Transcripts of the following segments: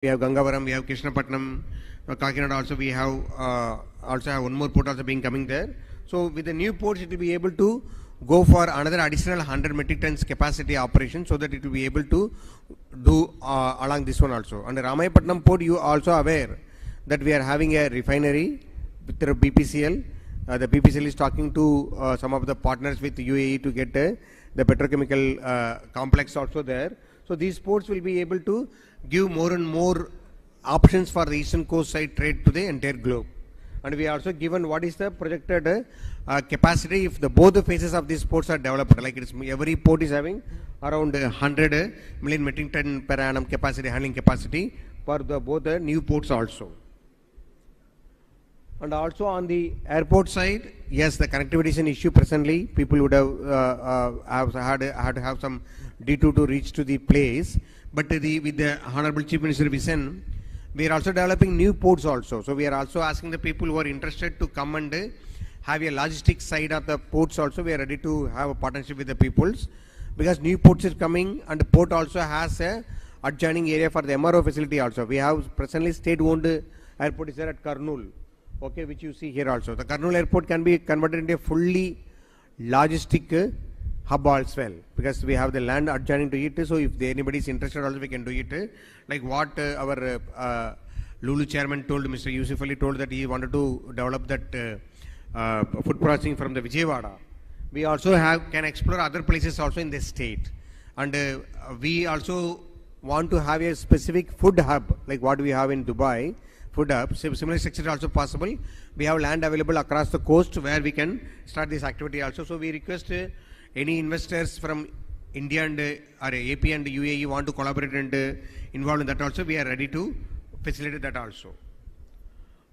We have Gangavaram, we have Krishnapatnam, Kakinada also we have one more port also being coming there. So with the new ports it will be able to go for another additional 100 metric tons capacity operation, so that it will be able to do along this one also. And the Ramayapatnam port, you are also aware that we are having a refinery with the BPCL. The BPCL is talking to some of the partners with UAE to get the petrochemical complex also there. So these ports will be able to give more and more options for the eastern coast side trade to the entire globe. And we are also given what is the projected capacity if both the phases of these ports are developed. Like every port is having around 100 million metric ton per annum capacity, handling capacity for both the new ports also. And also on the airport side, yes, the connectivity is an issue presently. People would have had to have some detour to reach to the place. But with the Honorable Chief Minister vision, we are also developing new ports also. So we are also asking the people who are interested to come and have a logistics side of the ports also. We are ready to have a partnership with the peoples, because new ports is coming, and the port also has a adjoining area for the MRO facility also. We have presently state-owned airport is there at Kurnool, okay, which you see here also. The Kurnool airport can be converted into a fully logistic hub as well, because we have the land adjoining to it. So if anybody is interested also, we can do it. Like what our Lulu chairman told, Mr. Yusuf Ali told that he wanted to develop that food processing from the Vijayawada. We also can explore other places also in the state. And we also want to have a specific food hub, like what we have in Dubai, food hub. Similar structure is also possible. We have land available across the coast where we can start this activity also. So we request any investors from India and or AP and UAE want to collaborate and involved in that also, we are ready to facilitate that also.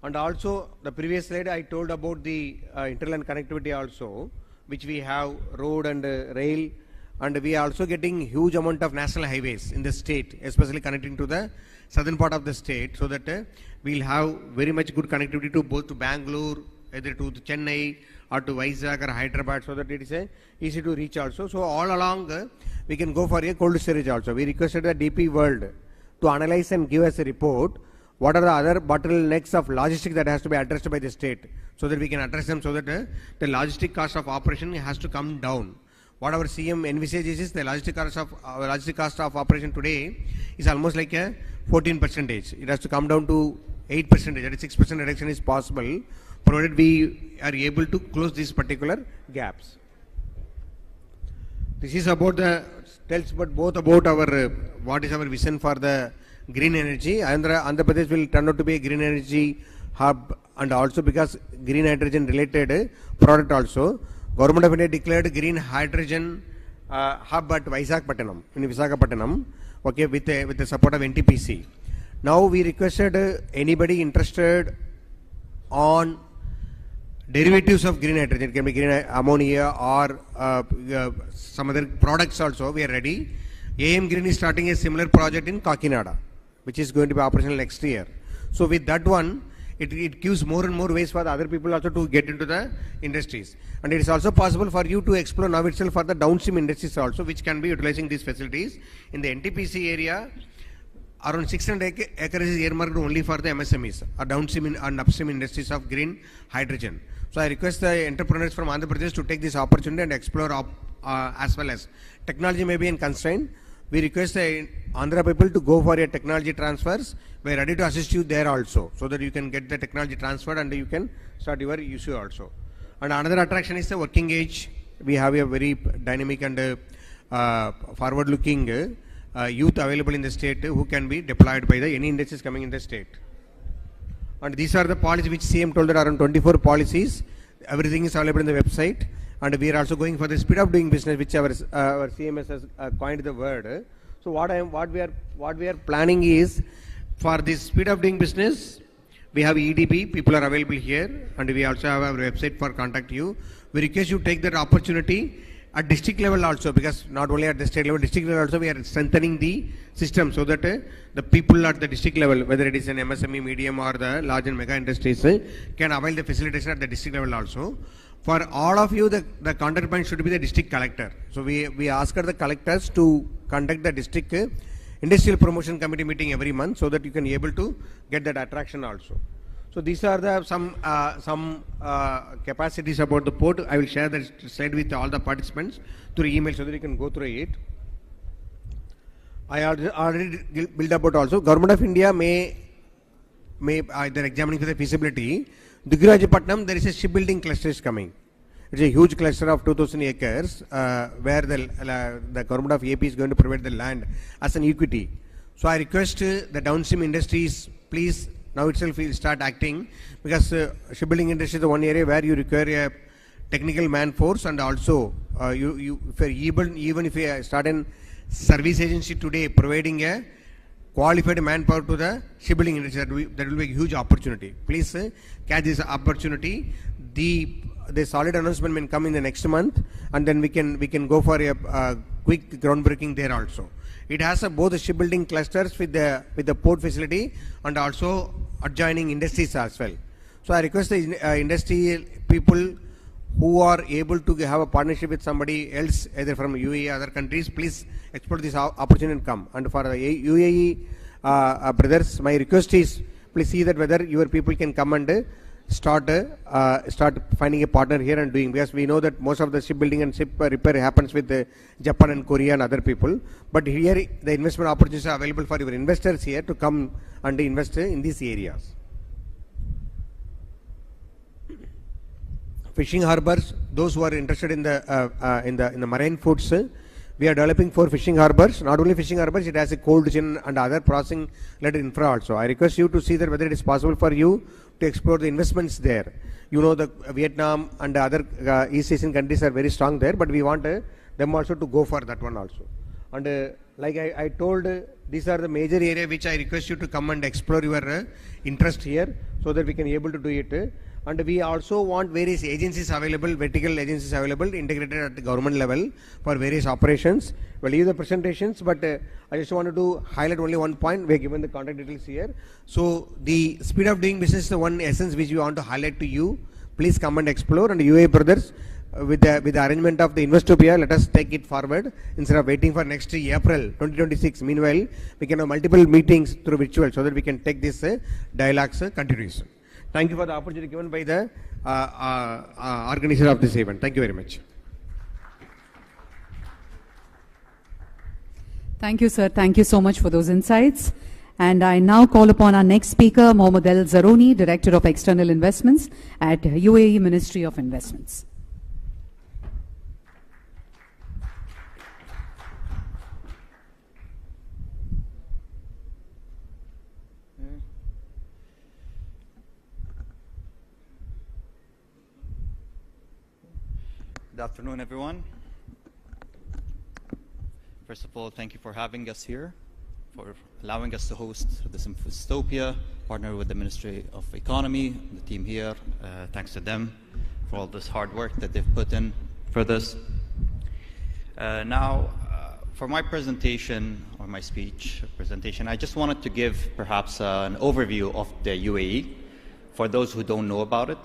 And also the previous slide I told about the interland connectivity also, which we have road and rail, and we are also getting huge amount of national highways in the state, especially connecting to the southern part of the state, so that we'll have very much good connectivity to both to Bangalore, either to Chennai or to Vizag or Hyderabad, so that it is easy to reach also. So all along we can go for a cold storage also. We requested the DP World to analyze and give us a report what are the other bottlenecks of logistics that has to be addressed by the state, so that we can address them, so that the logistic cost of operation has to come down. What our CM envisages is the logistic cost of operation today is almost like a 14%. It has to come down to 8%. That is 6% reduction is possible, provided we are able to close these particular gaps. This is about tells both about our what is our vision for the green energy. Andhra Pradesh will turn out to be a green energy hub, and also because green hydrogen related product also. Government of India declared green hydrogen hub at Visakhapatnam, in Visakhapatnam, okay, with the support of NTPC. Now we requested anybody interested on derivatives of green hydrogen, it can be green ammonia or some other products also, we are ready. AM Green is starting a similar project in Kakinada, which is going to be operational next year. So with that one, it gives more and more ways for the other people also to get into the industries. And it is also possible for you to explore now itself for the downstream industries also, which can be utilizing these facilities. In the NTPC area, around 600 acres is earmarked only for the MSMEs, or downstream and upstream industries of green hydrogen. So I request the entrepreneurs from Andhra Pradesh to take this opportunity and explore as well as technology may be in constraint. We request the Andhra people to go for a technology transfers. We are ready to assist you there also, so that you can get the technology transferred and you can start your issue also. And another attraction is the working age. We have a very dynamic and forward-looking youth available in the state who can be deployed by any industries coming in the state. And these are the policies which CM told that around 24 policies. Everything is available in the website. And we are also going for the speed of doing business, which our CMS has coined the word. So what we are planning is, for this speed of doing business, we have EDB, people are available here, and we also have our website for contact you. We request you take that opportunity at district level also, because not only at the state level, district level also we are strengthening the system, so that the people at the district level, whether it is an MSME, medium or the large and mega industries, can avail the facilitation at the district level also. For all of you, the contact point should be the district collector. So we ask the collectors to conduct the district industrial promotion committee meeting every month, so that you can be able to get that attraction also. So these are the some capacities about the port. I will share that slide with all the participants through email so that you can go through it. I already built about also. Government of India may they're examining for the feasibility. Dugirajapatnam, there is a shipbuilding cluster is coming. It's a huge cluster of 2,000 acres where the government of AP is going to provide the land as an equity. So I request the downstream industries, please now itself will start acting, because shipbuilding industry is the one area where you require a technical man force, and also if even if you start a service agency today providing a qualified manpower to the shipbuilding industry, that will be a huge opportunity. Please catch this opportunity. The solid announcement will come in the next month, and then we can go for a quick groundbreaking there also. It has both the shipbuilding clusters with the port facility and also adjoining industries as well. So I request the industry people who are able to have a partnership with somebody else, either from UAE or other countries, please explore this opportunity and come. And for the UAE brothers, my request is, please see that whether your people can come and start finding a partner here and doing, because we know that most of the shipbuilding and ship repair happens with Japan and Korea and other people. But here the investment opportunities are available for your investors here to come and invest in these areas. Fishing harbors, those who are interested in the marine foods, we are developing 4 fishing harbors. Not only fishing harbors, it has a cold chain and other processing related infra also. I request you to see that whether it is possible for you to explore the investments there. You know, the Vietnam and the other East Asian countries are very strong there, but we want them also to go for that one also. And like I told, these are the major area which I request you to come and explore your interest here, so that we can be able to do it. And we also want various agencies available, vertical agencies available, integrated at the government level for various operations. We'll leave the presentations, but I just wanted to highlight only one point. We have given the contact details here. So the speed of doing business is the one essence which we want to highlight to you. Please come and explore. And UAE brothers, with the arrangement of the INVESTOPIA, let us take it forward instead of waiting for next April 2026. Meanwhile, we can have multiple meetings through virtual, so that we can take this dialogues continuation. Thank you for the opportunity given by the organizer of this event. Thank you very much. Thank you, sir. Thank you so much for those insights. And I now call upon our next speaker, Mohammed El Zaroni, Director of External Investments at UAE Ministry of Investments. Good afternoon, everyone. First of all, thank you for having us here, for allowing us to host this INVESTOPIA, partner with the Ministry of Economy, the team here. Thanks to them for all this hard work that they've put in for this. Now, for my presentation, or my speech presentation, I just wanted to give perhaps an overview of the UAE for those who don't know about it.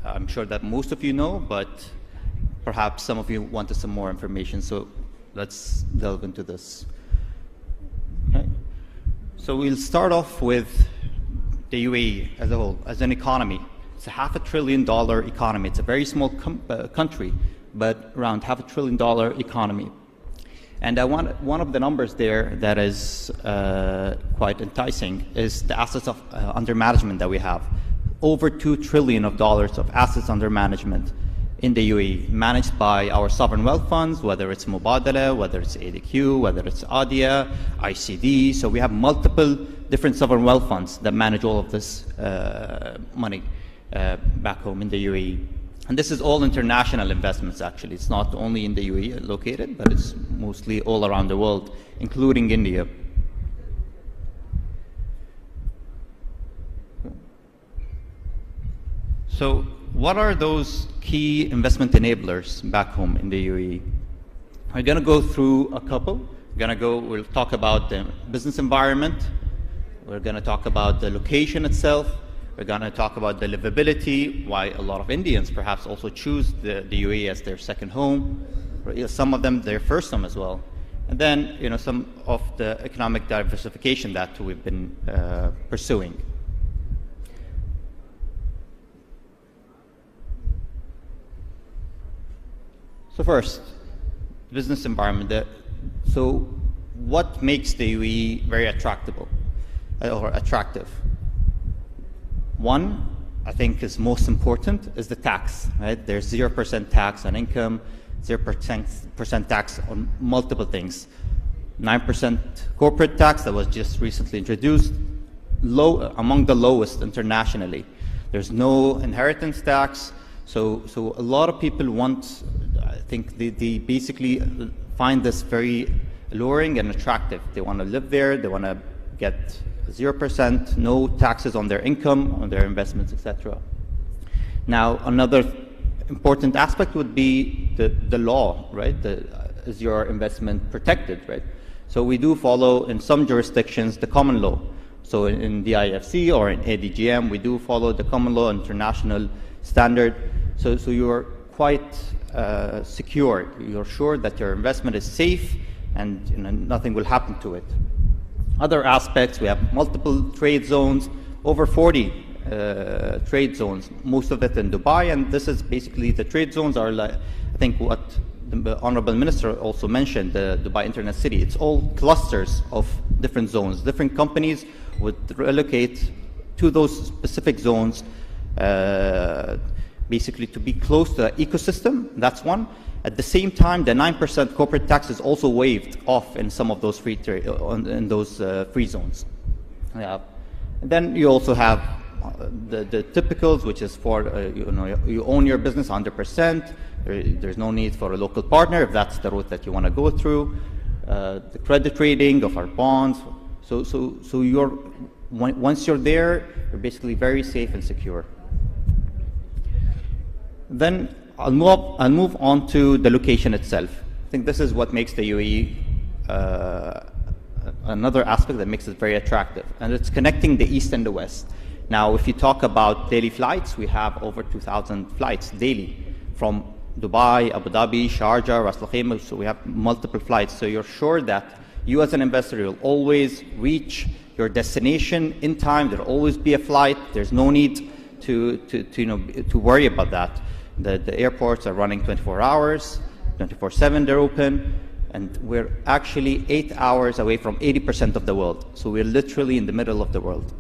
I'm sure that most of you know, but perhaps some of you wanted some more information, so let's delve into this. Okay. So we'll start off with the UAE as a whole, as an economy. It's a $500 billion economy. It's a very small country, but around $500 billion economy. And one of the numbers there that is quite enticing is the assets under management that we have. Over $2 trillion of assets under management in the UAE, managed by our sovereign wealth funds, whether it's Mubadala, whether it's ADQ, whether it's ADIA, ICD. So we have multiple different sovereign wealth funds that manage all of this money back home in the UAE. And this is all international investments, actually. It's not only in the UAE located, but it's mostly all around the world, including India. So what are those key investment enablers back home in the UAE? We're going to go through a couple. We'll talk about the business environment. We're going to talk about the location itself. We're going to talk about the livability, why a lot of Indians perhaps also choose the UAE as their second home, or some of them their first home as well. And then, some of the economic diversification that we've been pursuing. So first, business environment. So what makes the UAE very attractive? One, I think is most important, is the tax, right? There's 0% tax on income, 0% tax on multiple things. 9% corporate tax that was just recently introduced, among the lowest internationally. There's no inheritance tax, so a lot of people want, I think they basically find this very alluring and attractive. They want to live there, they want to get 0%, no taxes on their income, on their investments, etc. Now, another important aspect would be the law, right? Is your investment protected, right? So we do follow, in some jurisdictions, the common law. So in the IFC or in ADGM, we do follow the common law international standard. So you're quite secure. You're sure that your investment is safe and nothing will happen to it. Other aspects, we have multiple trade zones, over 40 trade zones, most of it in Dubai, and this is basically, the trade zones are like, I think what the Honorable Minister also mentioned, the Dubai Internet City. It's all clusters of different zones. Different companies would relocate to those specific zones, basically to be close to the ecosystem. That's one. At the same time, the 9% corporate tax is also waived off in some of those free zones. Yeah. And then you also have the typicals, which is for you own your business 100%. There's no need for a local partner if that's the route that you want to go through. The credit rating of our bonds. So once you're there, you're basically very safe and secure. Then I'll move on to the location itself. I think this is what makes the UAE another aspect that makes it very attractive, and it's connecting the east and the west. Now, if you talk about daily flights, we have over 2,000 flights daily from Dubai, Abu Dhabi, Sharjah, Ras Al Khaimah. So we have multiple flights. So you're sure that you as an investor, you'll always reach your destination in time. There'll always be a flight. There's no need to worry about that. The airports are running 24 hours, 24/7 they're open, and we're actually 8 hours away from 80% of the world. So we're literally in the middle of the world.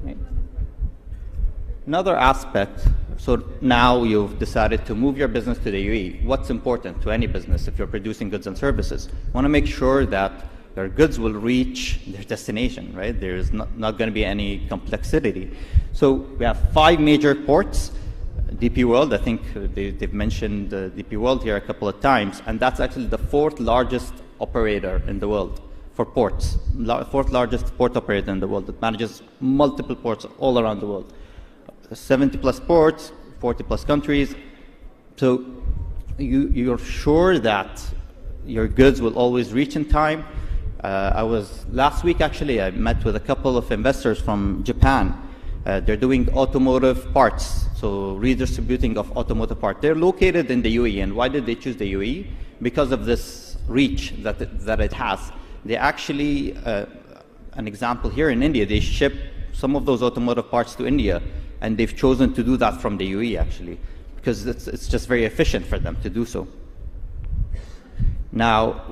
Right. Another aspect, so now you've decided to move your business to the UAE. What's important to any business if you're producing goods and services? You want to make sure that your goods will reach their destination, right? There's not going to be any complexity. So we have 5 major ports. DP World, I think they've mentioned DP World here a couple of times, and that's actually the 4th largest operator in the world for ports, 4th largest port operator in the world that manages multiple ports all around the world. 70 plus ports, 40 plus countries. So you're sure that your goods will always reach in time. Last week actually, I met with a couple of investors from Japan. They're doing automotive parts, so redistributing of automotive parts. They're located in the UAE, and why did they choose the UAE? Because of this reach that it has. They actually, an example here in India, they ship some of those automotive parts to India, and they've chosen to do that from the UAE actually, because it's just very efficient for them to do so. Now,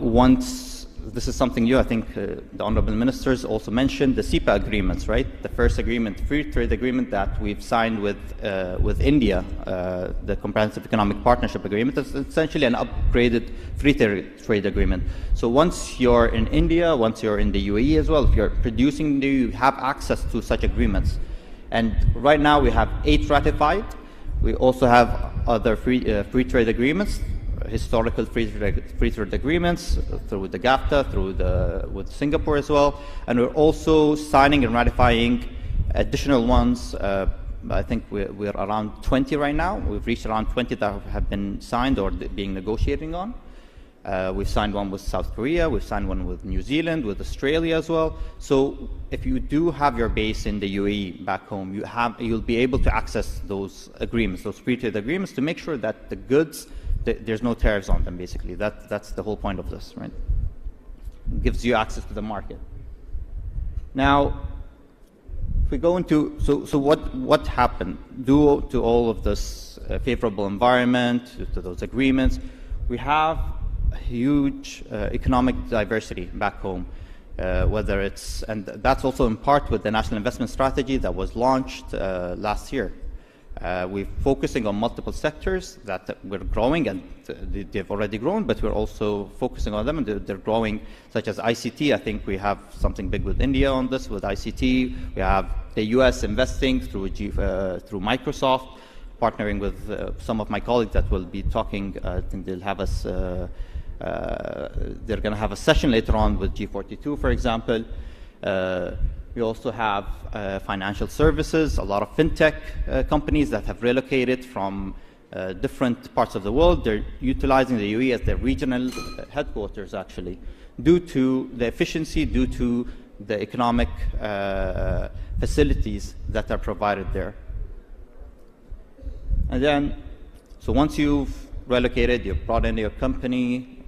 this is something new, I think the Honorable Ministers also mentioned, the CEPA agreements, right? The first agreement, free trade agreement that we've signed with India, the Comprehensive Economic Partnership Agreement. It's essentially an upgraded free trade agreement. So once you're in India, once you're in the UAE as well, if you're producing, you have access to such agreements. And right now we have 8 ratified. We also have other free trade agreements, historical free trade agreements through the GAFTA, with Singapore as well, and we're also signing and ratifying additional ones. I think we're around 20 right now. We've reached around 20 that have been signed or being negotiating on. We've signed one with South Korea, we've signed one with New Zealand, with Australia as well. So if you do have your base in the UAE back home, you'll be able to access those agreements, those free trade agreements, to make sure that the goods, there's no tariffs on them, basically. That's the whole point of this, right? gives you access to the market. Now, if we go into, so what happened due to all of this favorable environment, to those agreements? We have a huge economic diversity back home, whether it's, and that's also in part with the National Investment Strategy that was launched last year. We're focusing on multiple sectors that we're growing, and they've already grown, but we're also focusing on them, and they're growing, such as ICT. I think we have something big with India on this, with ICT. We have the US investing through Microsoft, partnering with some of my colleagues that will be talking. I think they'll have us, they're going to have a session later on with G42, for example. We also have financial services, a lot of fintech companies that have relocated from different parts of the world. They're utilizing the UAE as their regional headquarters, actually, due to the efficiency, due to the economic facilities that are provided there. And then, so once you've relocated, you've brought in your company,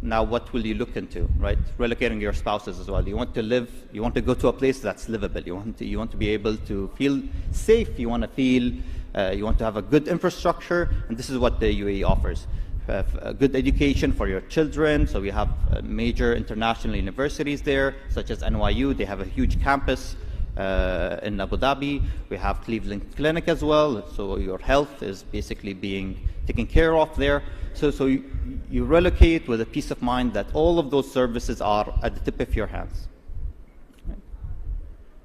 now what will you look into, right? Relocating your spouses as well. You want to live, you want to go to a place that's livable. You want to be able to feel safe. You want to feel, you want to have a good infrastructure, and this is what the UAE offers. A good education for your children. So we have major international universities there, such as NYU. They have a huge campus in Abu Dhabi. We have Cleveland Clinic as well. So your health is basically being taken care of there. So you relocate with a peace of mind that all of those services are at the tip of your hands.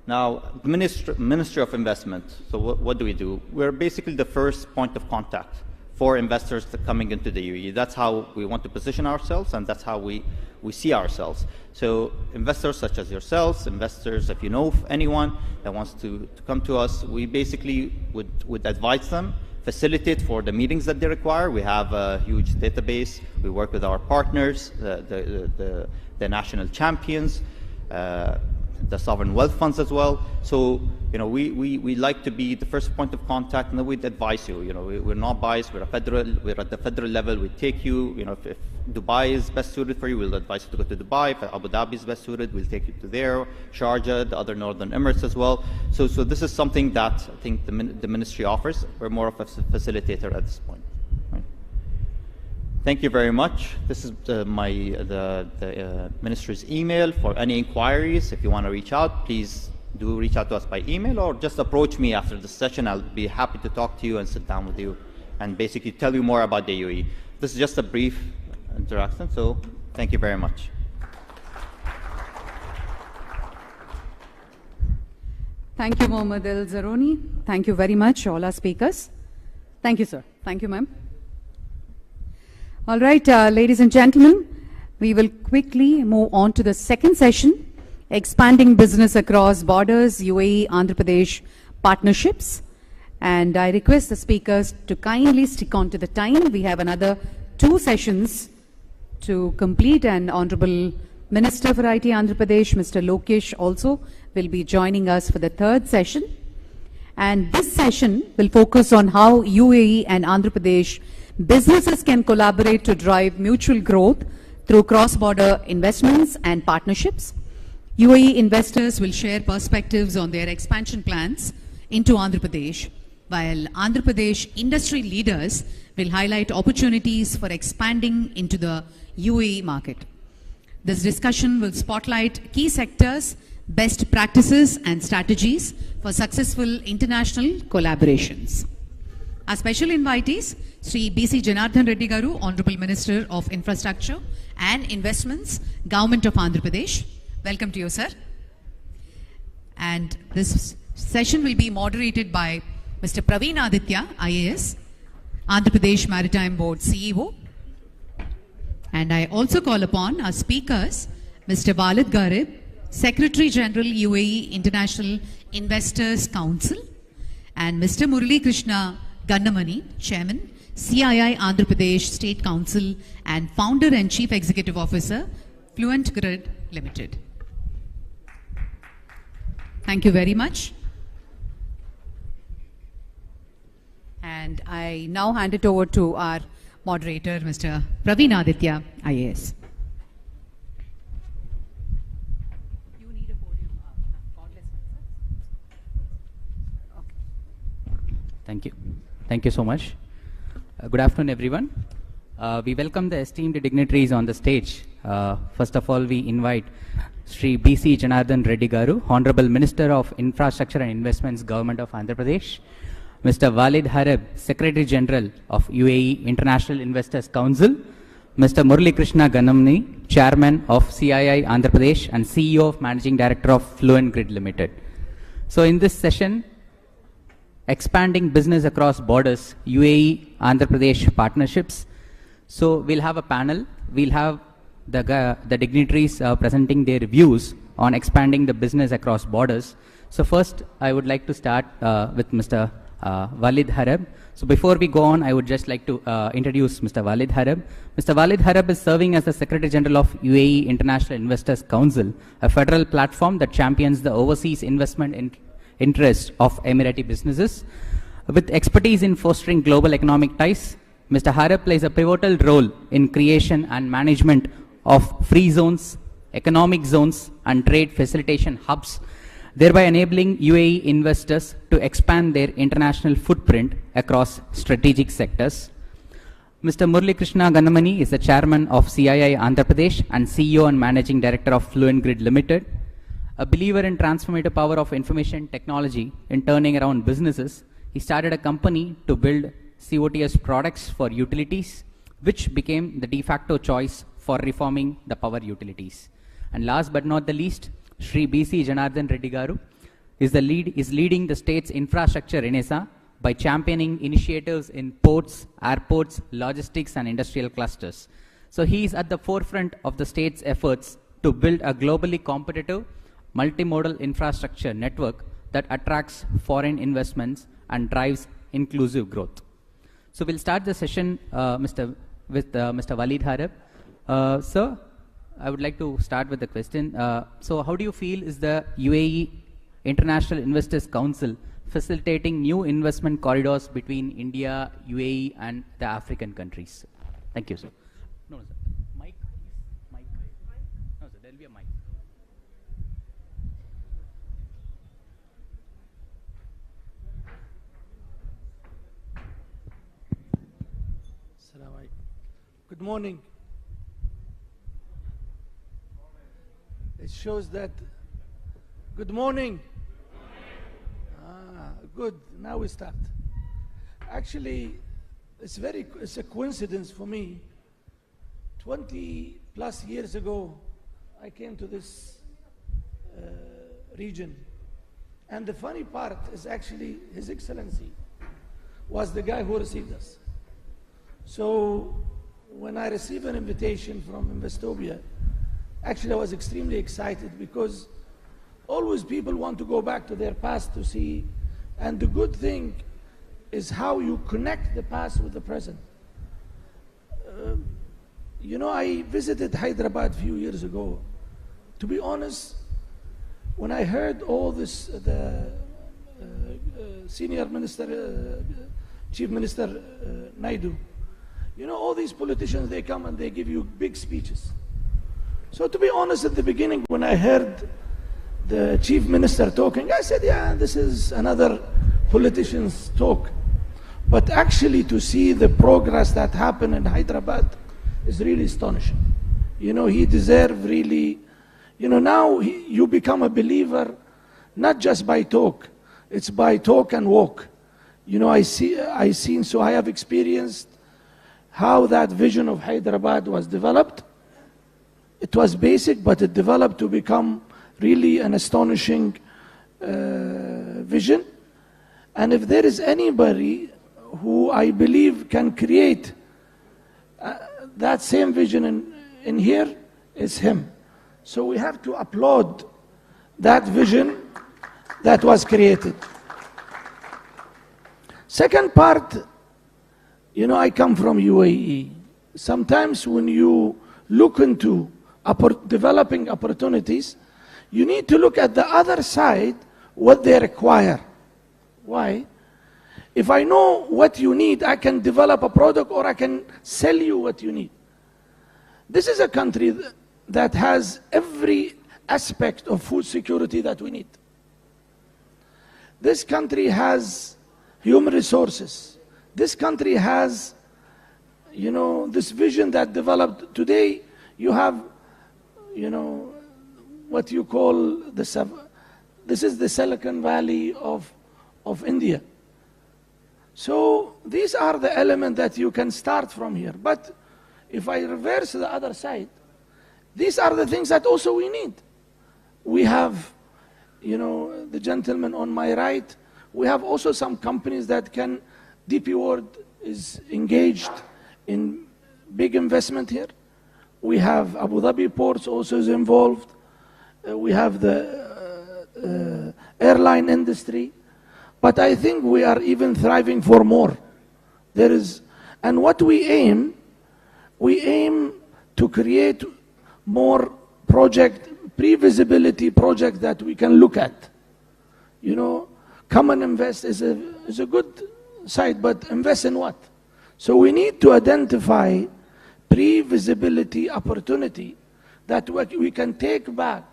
Now, the Ministry of Investment, so what do? We're basically the first point of contact for investors that coming into the UAE. That's how we want to position ourselves, and that's how we see ourselves. So investors such as yourselves, investors, if you know of anyone that wants to come to us, we basically would advise them, facilitate for the meetings that they require. We have a huge database. We work with our partners, the national champions, the sovereign wealth funds as well. So, you know, we like to be the first point of contact, and then we'd advise you. You know, we're not biased. We're at the federal level. We take you. You know, if Dubai is best suited for you, we'll advise you to go to Dubai. If Abu Dhabi is best suited, we'll take you to there. Sharjah, the other Northern Emirates as well. So this is something that I think the ministry offers. We're more of a facilitator at this point. Right. Thank you very much. This is the ministry's email for any inquiries. If you want to reach out, please do reach out to us by email, or just approach me after the session. I'll be happy to talk to you and sit down with you and basically tell you more about the UAE. This is just a brief interaction, so thank you very much. Thank you, Mohammed El Zaroni. Thank you very much, all our speakers. Thank you, sir. Thank you, ma'am. All right, ladies and gentlemen, we will quickly move on to the second session, expanding business across borders, UAE, Andhra Pradesh partnerships. And I request the speakers to kindly stick on to the time. We have another 2 sessions to complete, and Honorable Minister for IT Andhra Pradesh, Mr. Lokesh, also will be joining us for the 3rd session. And this session will focus on how UAE and Andhra Pradesh businesses can collaborate to drive mutual growth through cross-border investments and partnerships. UAE investors will share perspectives on their expansion plans into Andhra Pradesh, while Andhra Pradesh industry leaders will highlight opportunities for expanding into the UAE market. This discussion will spotlight key sectors, best practices and strategies for successful international collaborations. Our special invitees, Sri B.C. Janardhan Reddy Garu, Honorable Minister of Infrastructure and Investments, Government of Andhra Pradesh. Welcome to you, sir. And this session will be moderated by Mr. Praveen Aditya, IAS, Andhra Pradesh Maritime Board CEO. And I also call upon our speakers, Mr. Walid Garib, Secretary General UAE International Investors Council, and Mr. Murali Krishna Gannamani, Chairman, CII Andhra Pradesh State Council and Founder and Chief Executive Officer, Fluent Grid Limited. Thank you very much. And I now hand it over to our moderator, Mr. Praveen Aditya, IAS. Thank you. Thank you so much. Good afternoon, everyone. We welcome the esteemed dignitaries on the stage. First of all, we invite Sri B.C. Janardhan Reddy Garu, Honorable Minister of Infrastructure and Investments, Government of Andhra Pradesh. Mr. Walid Harab, Secretary General of UAE International Investors Council. Mr. Murali Krishna Ganamani, Chairman of CII Andhra Pradesh and CEO of Managing Director of Fluent Grid Limited. So in this session, expanding business across borders, UAE, Andhra Pradesh partnerships. So we'll have a panel. We'll have the dignitaries presenting their views on expanding the business across borders. So first, I would like to start with Mr. Walid Harab. So before we go on, I would just like to introduce Mr. Walid Harab. Mr. Walid Harab is serving as the Secretary General of UAE International Investors Council, a federal platform that champions the overseas investment interests of Emirati businesses. With expertise in fostering global economic ties, Mr. Harab plays a pivotal role in creation and management of free zones, economic zones, and trade facilitation hubs, thereby enabling UAE investors to expand their international footprint across strategic sectors. Mr. Murali Krishna Ganamani is the Chairman of CII Andhra Pradesh and CEO and Managing Director of Fluent Grid Limited. A believer in transformative power of information technology in turning around businesses, he started a company to build COTS products for utilities, which became the de facto choice for reforming the power utilities. And last but not the least, Sri B.C. Janardhan Reddy Garu is leading the state's infrastructure renaissance by championing initiatives in ports, airports, logistics, and industrial clusters. So he is at the forefront of the state's efforts to build a globally competitive, multimodal infrastructure network that attracts foreign investments and drives inclusive growth. So we'll start the session, Mr. Walid Harab. Sir, I would like to start with the question. So how do you feel is the UAE International Investors Council facilitating new investment corridors between India, UAE, and the African countries? Thank you, sir. No, sir. Mic, please. Mic. No, sir. There will be a mic. Good morning. It shows that. Good morning. Good. Now we start. Actually, it's a coincidence for me. 20 plus years ago, I came to this region. And the funny part is actually His Excellency was the guy who received us. So when I received an invitation from INVESTOPIA, actually I was extremely excited because always people want to go back to their past to see, and the good thing is how you connect the past with the present. You know, I visited Hyderabad a few years ago. To be honest, when I heard all this, the senior minister, Chief Minister Naidu, you know, all these politicians, they come and they give you big speeches. So to be honest, at the beginning, when I heard the Chief Minister talking, I said, yeah, this is another politician's talk. But actually to see the progress that happened in Hyderabad is really astonishing. You know, he deserves really, you know, now you become a believer, not just by talk, it's by talk and walk. You know, I have experienced how that vision of Hyderabad was developed. It was basic, but it developed to become really an astonishing vision. And if there is anybody who I believe can create that same vision in here, is him. So we have to applaud that vision that was created. Second part, you know, I come from UAE. Sometimes when you look into developing opportunities, you need to look at the other side, what they require. Why? If I know what you need, I can develop a product or I can sell you what you need. This is a country that has every aspect of food security that we need. This country has human resources. This country has, you know, this vision that developed. Today, you have, you know, what you call this is the Silicon Valley of India. So these are the elements that you can start from here. But if I reverse the other side, these are the things that also we need. We have, you know, the gentleman on my right, we have also some companies that can, DP World is engaged in big investment here. We have Abu Dhabi Ports also is involved. We have the airline industry. But I think we are even thriving for more. There is, and what we aim to create more project, pre-visibility project that we can look at. You know, come and invest is a good side, but invest in what? So we need to identify pre-visibility opportunity that we can take back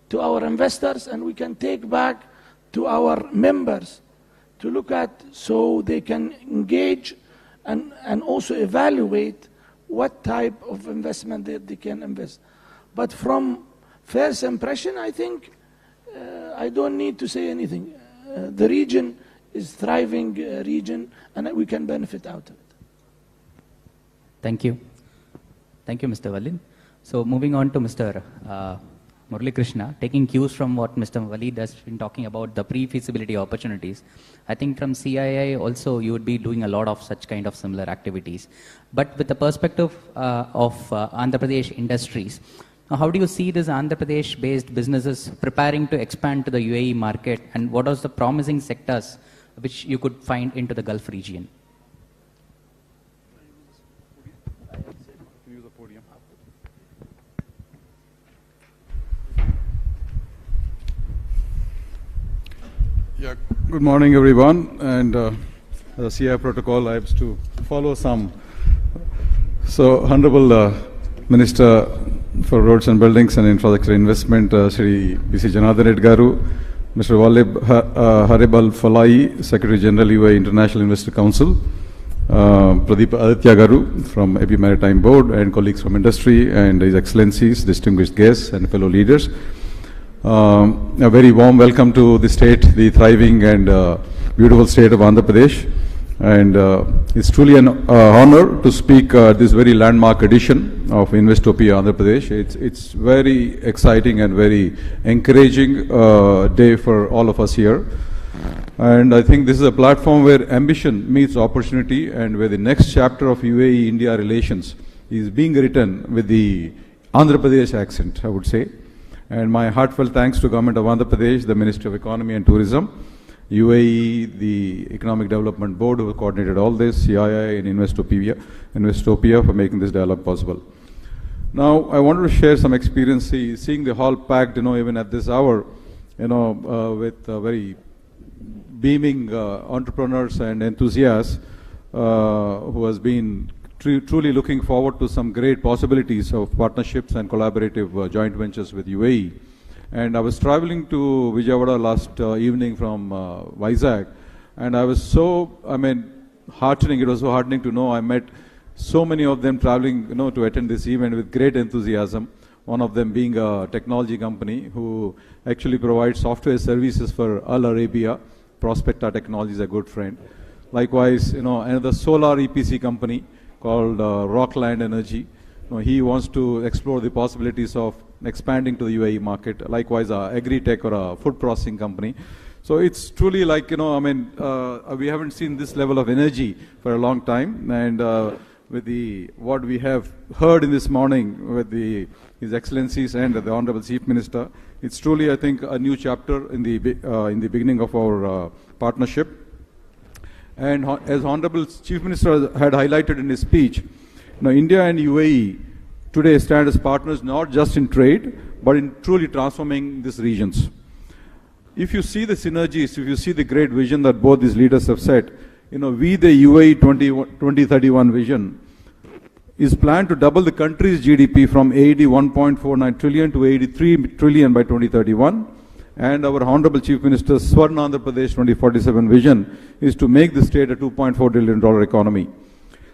to our investors and we can take back to our members to look at, so they can engage and also evaluate what type of investment they can invest. But from first impression, I think I don't need to say anything. The region is thriving region and we can benefit out of it. Thank you. Thank you, Mr. Walid. So moving on to Mr. Murali Krishna, taking cues from what Mr. Walid has been talking about the pre-feasibility opportunities, I think from CII also you would be doing a lot of such kind of similar activities. But with the perspective of Andhra Pradesh industries, how do you see these Andhra Pradesh-based businesses preparing to expand to the UAE market, and what are the promising sectors which you could find into the Gulf region? Yeah, good morning, everyone. And the CI protocol, I have to follow some. So, Honorable Minister for Roads and Buildings and Infrastructure Investment, Shri B.C. Janardhan Reddy Garu, Mr. Haribal Falai, Secretary General UAE International Investor Council, Pradeep Aditya Garu from AP Maritime Board, and colleagues from industry, and His Excellencies, distinguished guests, and fellow leaders. A very warm welcome to the state, the thriving and beautiful state of Andhra Pradesh. And it's truly an honor to speak at this very landmark edition of INVESTOPIA Andhra Pradesh. It's very exciting and very encouraging day for all of us here. And I think this is a platform where ambition meets opportunity, and where the next chapter of UAE-India relations is being written with the Andhra Pradesh accent, I would say. And my heartfelt thanks to Government of Andhra Pradesh, the Ministry of Economy and Tourism, UAE, the Economic Development Board who coordinated all this, CII and INVESTOPIA for making this dialogue possible. Now, I wanted to share some experience, seeing the hall packed, even at this hour, with very beaming entrepreneurs and enthusiasts who has been truly looking forward to some great possibilities of partnerships and collaborative joint ventures with UAE. And I was traveling to Vijayawada last evening from Vizag, and I was so, heartening. It was so heartening to know I met so many of them traveling, to attend this event with great enthusiasm. One of them being a technology company who actually provides software services for Al Arabia. Prospecta Technology is a good friend. Likewise, another solar EPC company called Rockland Energy. He wants to explore the possibilities of expanding to the UAE market. Likewise, agri-tech or a food processing company. So it's truly like, we haven't seen this level of energy for a long time. And with what we have heard in this morning with His Excellencies and the Honorable Chief Minister, it's truly, I think, a new chapter in the beginning of our partnership. And as Honorable Chief Minister had highlighted in his speech, India and UAE today stand as partners not just in trade, but in truly transforming these regions. If you see the synergies, if you see the great vision that both these leaders have set, we the UAE 2031 vision is planned to double the country's GDP from AED 1.49 trillion to AED 3 trillion by 2031, and our Honorable Chief Minister's Swarna Andhra Pradesh 2047 vision is to make the state a $2.4 trillion economy.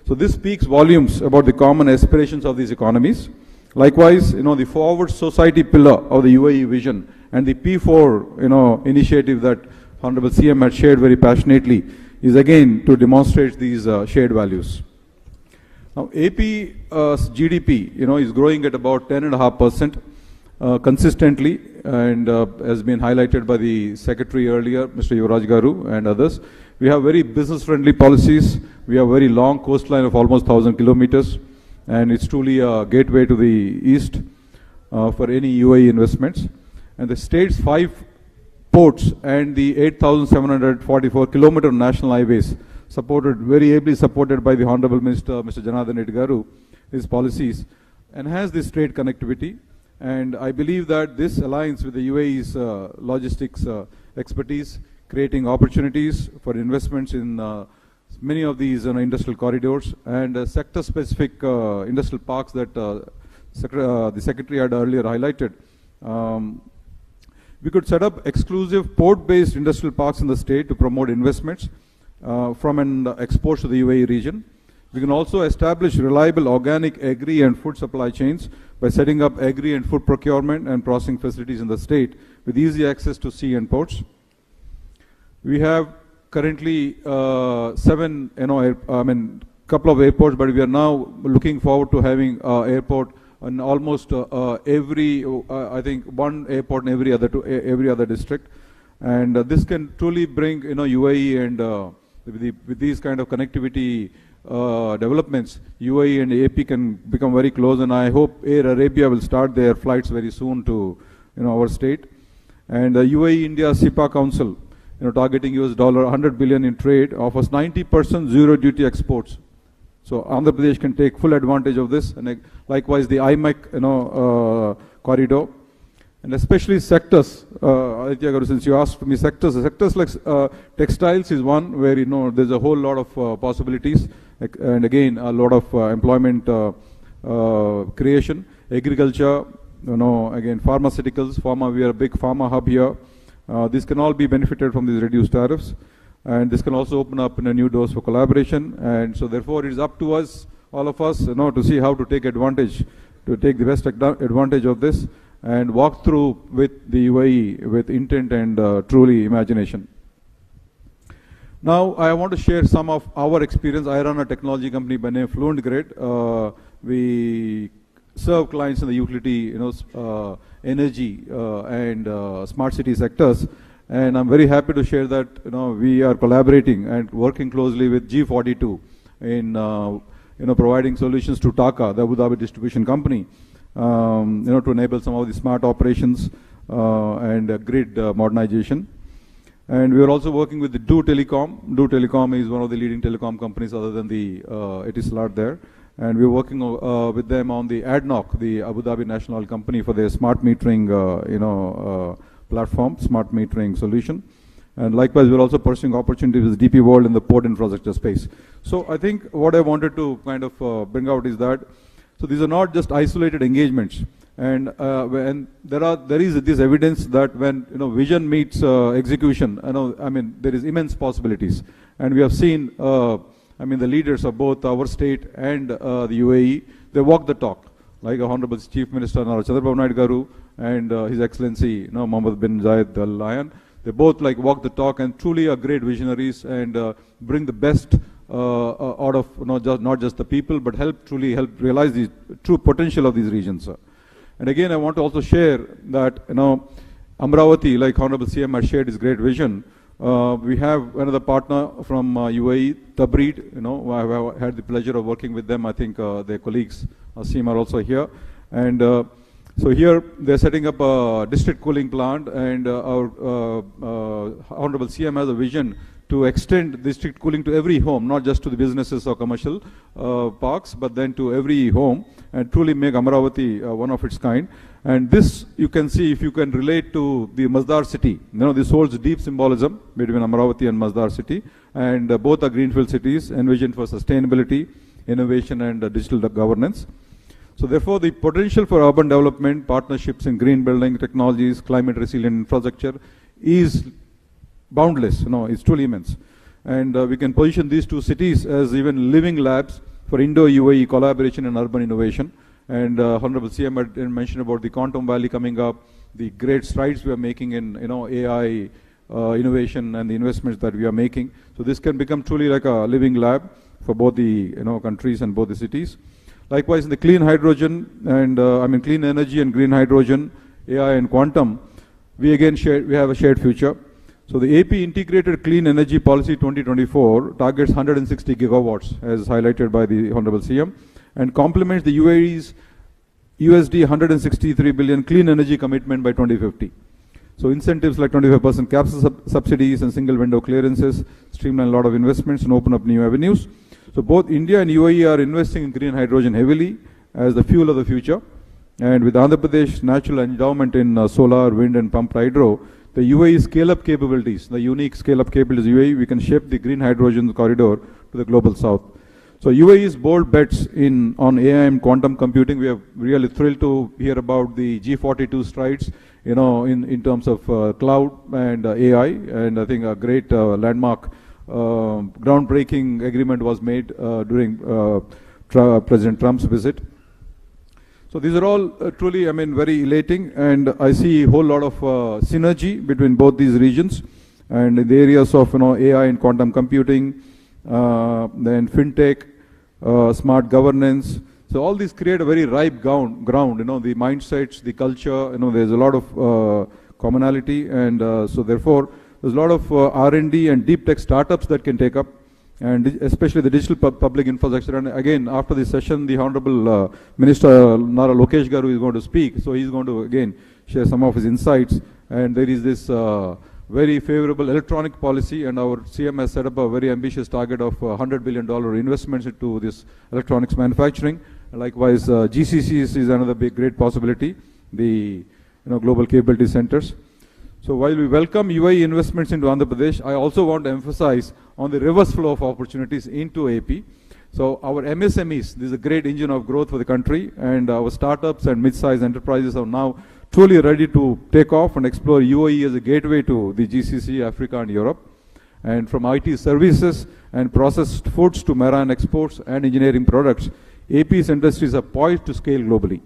So this speaks volumes about the common aspirations of these economies. Likewise, the forward society pillar of the UAE vision and the P4, initiative that Honorable CM had shared very passionately is again to demonstrate these shared values. Now, AP's GDP, is growing at about 10.5% consistently, and has been highlighted by the Secretary earlier, Mr. Yuvraj Garu and others. We have very business-friendly policies. We have very long coastline of almost 1,000 kilometers, and it's truly a gateway to the east for any UAE investments. And the state's 5 ports and the 8,744 kilometer national highways very ably supported by the Honorable Minister, Mr. Janardhan Reddy Garu, his policies, enhance this trade connectivity. And I believe that this aligns with the UAE's logistics expertise, creating opportunities for investments in many of these industrial corridors and sector-specific industrial parks that the Secretary had earlier highlighted. We could set up exclusive port-based industrial parks in the state to promote investments from and exports to the UAE region. We can also establish reliable organic agri and food supply chains by setting up agri and food procurement and processing facilities in the state with easy access to sea and ports. We have currently 7, couple of airports, but we are now looking forward to having airport in almost every, I think, one airport in every other district, and this can truly bring UAE and with these kind of connectivity developments, UAE and AP can become very close, and I hope Air Arabia will start their flights very soon to our state. And UAE India SIPA Council, targeting $100 billion in trade, offers 90% zero duty exports. So Andhra Pradesh can take full advantage of this, and likewise the IMEC corridor, and especially sectors. Aditya Garu, since you asked me sectors like textiles is one where there's a whole lot of possibilities, and again a lot of employment creation. Agriculture, again pharmaceuticals, pharma. We are a big pharma hub here. This can all be benefited from these reduced tariffs, and this can also open up new doors for collaboration. And so therefore it is up to us, all of us, to see how to take advantage, to take the best advantage of this and walk through with the UAE with intent and truly imagination. Now I want to share some of our experience. I run a technology company by name Fluent Grid. We serve clients in the utility, energy and smart city sectors. And I'm very happy to share that we are collaborating and working closely with G42 in providing solutions to TAQA, the Abu Dhabi distribution company, to enable some of the smart operations and grid modernization. And we are also working with the Do Telecom. Do Telecom is one of the leading telecom companies other than the Etisalat there. And we're working with them on the ADNOC, the Abu Dhabi National Oil Company, for their smart metering, platform, smart metering solution. And likewise, we're also pursuing opportunities with DP World in the port infrastructure space. So I think what I wanted to kind of bring out is that, so these are not just isolated engagements. And when there is this evidence that when vision meets execution, there is immense possibilities. And we have seen, the leaders of both our state and the UAE, they walk the talk. Like Honorable Chief Minister Nara Lokesh Garu and His Excellency Mohammed bin Zayed Al Nahyan, they both walk the talk and truly are great visionaries and bring the best out of not just the people, but truly help realize the true potential of these regions. And again, I want to also share that Amravati, like Honorable CM has shared his great vision. We have another partner from UAE, Tabreed. I have had the pleasure of working with them. I think their colleagues, Asim, are also here. And so here they're setting up a district cooling plant, and our Honorable CM has a vision to extend district cooling to every home, not just to the businesses or commercial parks, but then to every home, and truly make Amravati one of its kind. And this you can see if you can relate to the Masdar city. This holds deep symbolism between Amravati and Masdar city, and both are greenfield cities envisioned for sustainability, innovation and digital governance. So therefore, the potential for urban development, partnerships in green building technologies, climate resilient infrastructure is boundless. It's truly immense. And we can position these two cities as even living labs for Indo-UAE collaboration and urban innovation. And Honorable CM had mentioned about the Quantum Valley coming up, the great strides we are making in AI innovation and the investments that we are making. So this can become truly like a living lab for both the countries and both the cities. Likewise, in the clean hydrogen and clean energy and green hydrogen, AI and quantum, we have a shared future. So the AP Integrated Clean Energy Policy 2024 targets 160 gigawatts, as highlighted by the Honorable CM, and complements the UAE's USD 163 billion clean energy commitment by 2050. So incentives like 25% caps subsidies and single window clearances streamline a lot of investments and open up new avenues. So both India and UAE are investing in green hydrogen heavily as the fuel of the future. And with Andhra Pradesh natural endowment in solar, wind and pumped hydro, the UAE scale-up capabilities, the unique scale-up capabilities of UAE, we can shape the green hydrogen corridor to the global south. So UAE's bold bets on AI and quantum computing, we are really thrilled to hear about the G42 strides, in terms of cloud and AI, and I think a great landmark groundbreaking agreement was made during President Trump's visit. So these are all truly, very elating, and I see a whole lot of synergy between both these regions, and in the areas of AI and quantum computing, then fintech, smart governance. So all these create a very ripe ground. The mindsets, the culture. There's a lot of commonality, and so therefore there's a lot of R&D and deep tech startups that can take up, and especially the digital public infrastructure. And again, after this session, the Honorable Minister Nara Lokesh Garu is going to speak. So he's going to again share some of his insights. And there is this very favorable electronic policy, and our CM has set up a very ambitious target of $100 billion investments into this electronics manufacturing. Likewise, GCCs is another big, great possibility, the global capability centers. So while we welcome UAE investments into Andhra Pradesh, I also want to emphasize on the reverse flow of opportunities into AP. So our MSMEs, this is a great engine of growth for the country, and our startups and mid-sized enterprises are now truly ready to take off and explore UAE as a gateway to the GCC, Africa and Europe. And from IT services and processed foods to marine exports and engineering products, AP's industries are poised to scale globally.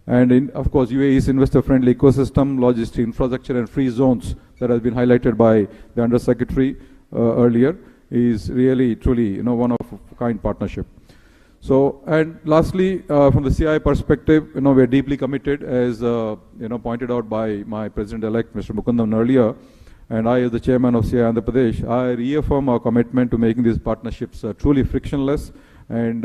And of course, UAE's investor-friendly ecosystem, logistic infrastructure and free zones that has been highlighted by the Undersecretary earlier is really, truly, one of a kind partnership. So, and lastly, from the CI perspective, we are deeply committed, as pointed out by my President-elect, Mr. Mukundam, earlier, and I, as the Chairman of CI Andhra Pradesh, I reaffirm our commitment to making these partnerships truly frictionless and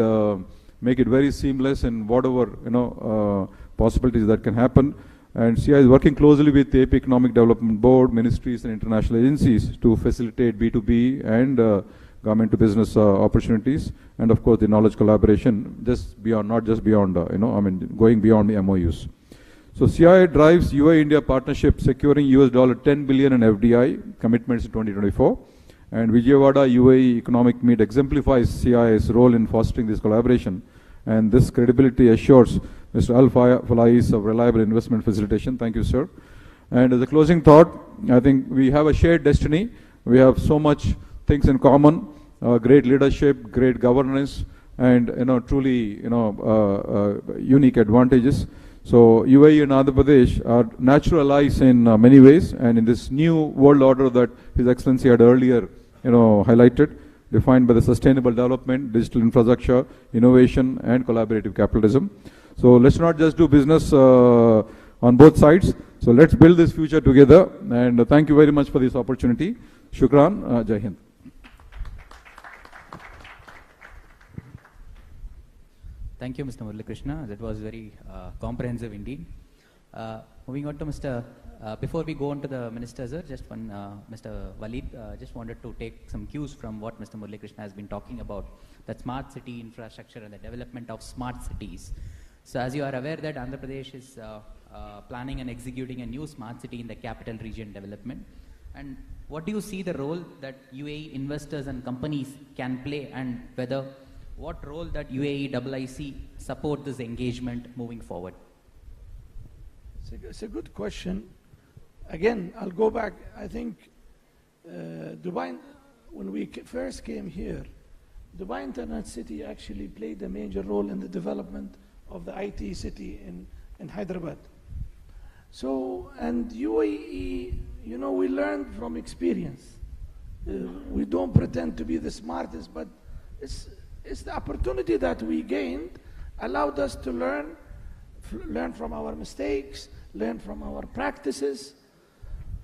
make it very seamless in whatever possibilities that can happen. And CI is working closely with the AP Economic Development Board, ministries and international agencies to facilitate B2B and government to business opportunities, and of course the knowledge collaboration just beyond, not just beyond, going beyond the MOUs. So CI drives UAE-India partnership securing $10 billion in FDI commitments in 2024. And Vijayawada UAE Economic Meet exemplifies CI's role in fostering this collaboration. And this credibility assures Mr. Al-Falais of reliable investment facilitation. Thank you, sir. And as a closing thought, I think we have a shared destiny. We have so much things in common, great leadership, great governance, and truly unique advantages. So UAE and Andhra Pradesh are natural allies in many ways, and in this new world order that His Excellency had earlier highlighted, defined by the sustainable development, digital infrastructure, innovation, and collaborative capitalism. So let's not just do business on both sides. So let's build this future together. And thank you very much for this opportunity. Shukran. Jai Hind. Thank you, Mr. Murali Krishna. That was very comprehensive indeed. Moving on to Mr. Before we go on to the minister, sir, just one, Mr. Walid, just wanted to take some cues from what Mr. Murali Krishna has been talking about, that smart city infrastructure and the development of smart cities. So as you are aware that Andhra Pradesh is planning and executing a new smart city in the capital region development. And what do you see the role that UAE investors and companies can play, and whether what role that UAE IIC support this engagement moving forward? It's a good question. Again, I'll go back. I think Dubai, when we first came here, Dubai Internet City actually played a major role in the development of the ITE city in Hyderabad. So, and UAE, you know, we learned from experience. We don't pretend to be the smartest, but it's the opportunity that we gained allowed us to learn from our mistakes, learn from our practices.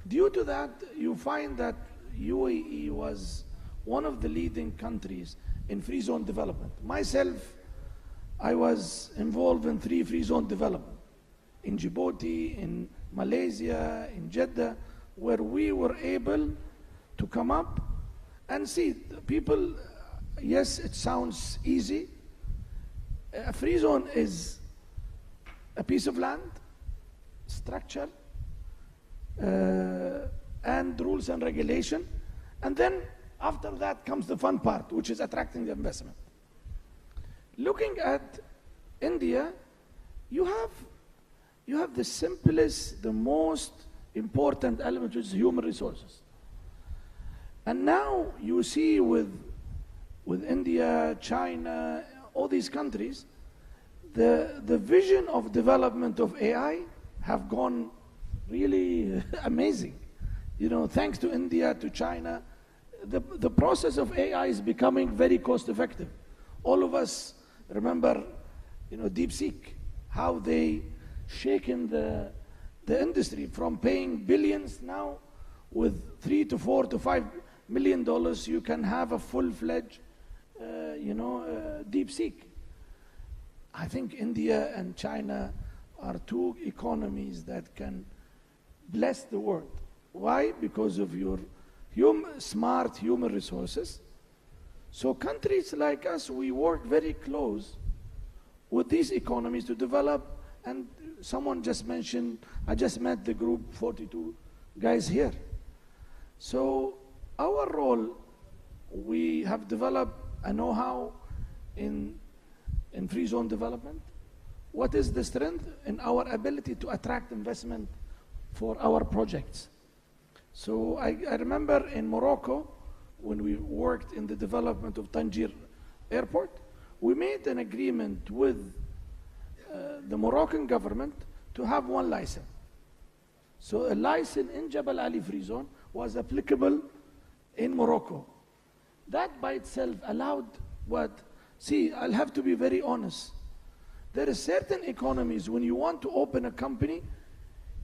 Due to that, you find that UAE was one of the leading countries in free zone development. Myself, I was involved in 3 free zone development in Djibouti, in Malaysia, in Jeddah, where we were able to come up and see people. Yes, it sounds easy. A free zone is a piece of land, structure, and rules and regulation. And then after that comes the fun part, which is attracting the investment. Looking at India, you have the simplest, the most important element, which is human resources. And now you see with India, China, all these countries, the vision of development of AI have gone really amazing. You know, thanks to India, to China, the process of AI is becoming very cost effective. All of us remember, you know, DeepSeek, how they shaken the industry from paying billions. Now with $3 to $4 to $5 million, you can have a full-fledged, DeepSeek. I think India and China are 2 economies that can bless the world. Why? Because of your smart human resources. So countries like us, we work very close with these economies to develop. And someone just mentioned, I just met the group 42 guys here. So our role, we have developed a know-how in free zone development. What is the strength in our ability to attract investment for our projects? So I remember in Morocco, when we worked in the development of Tangier Airport, we made an agreement with the Moroccan government to have 1 license. So a license in Jebel Ali Free Zone was applicable in Morocco. That by itself allowed what? See, I'll have to be very honest. There are certain economies, when you want to open a company,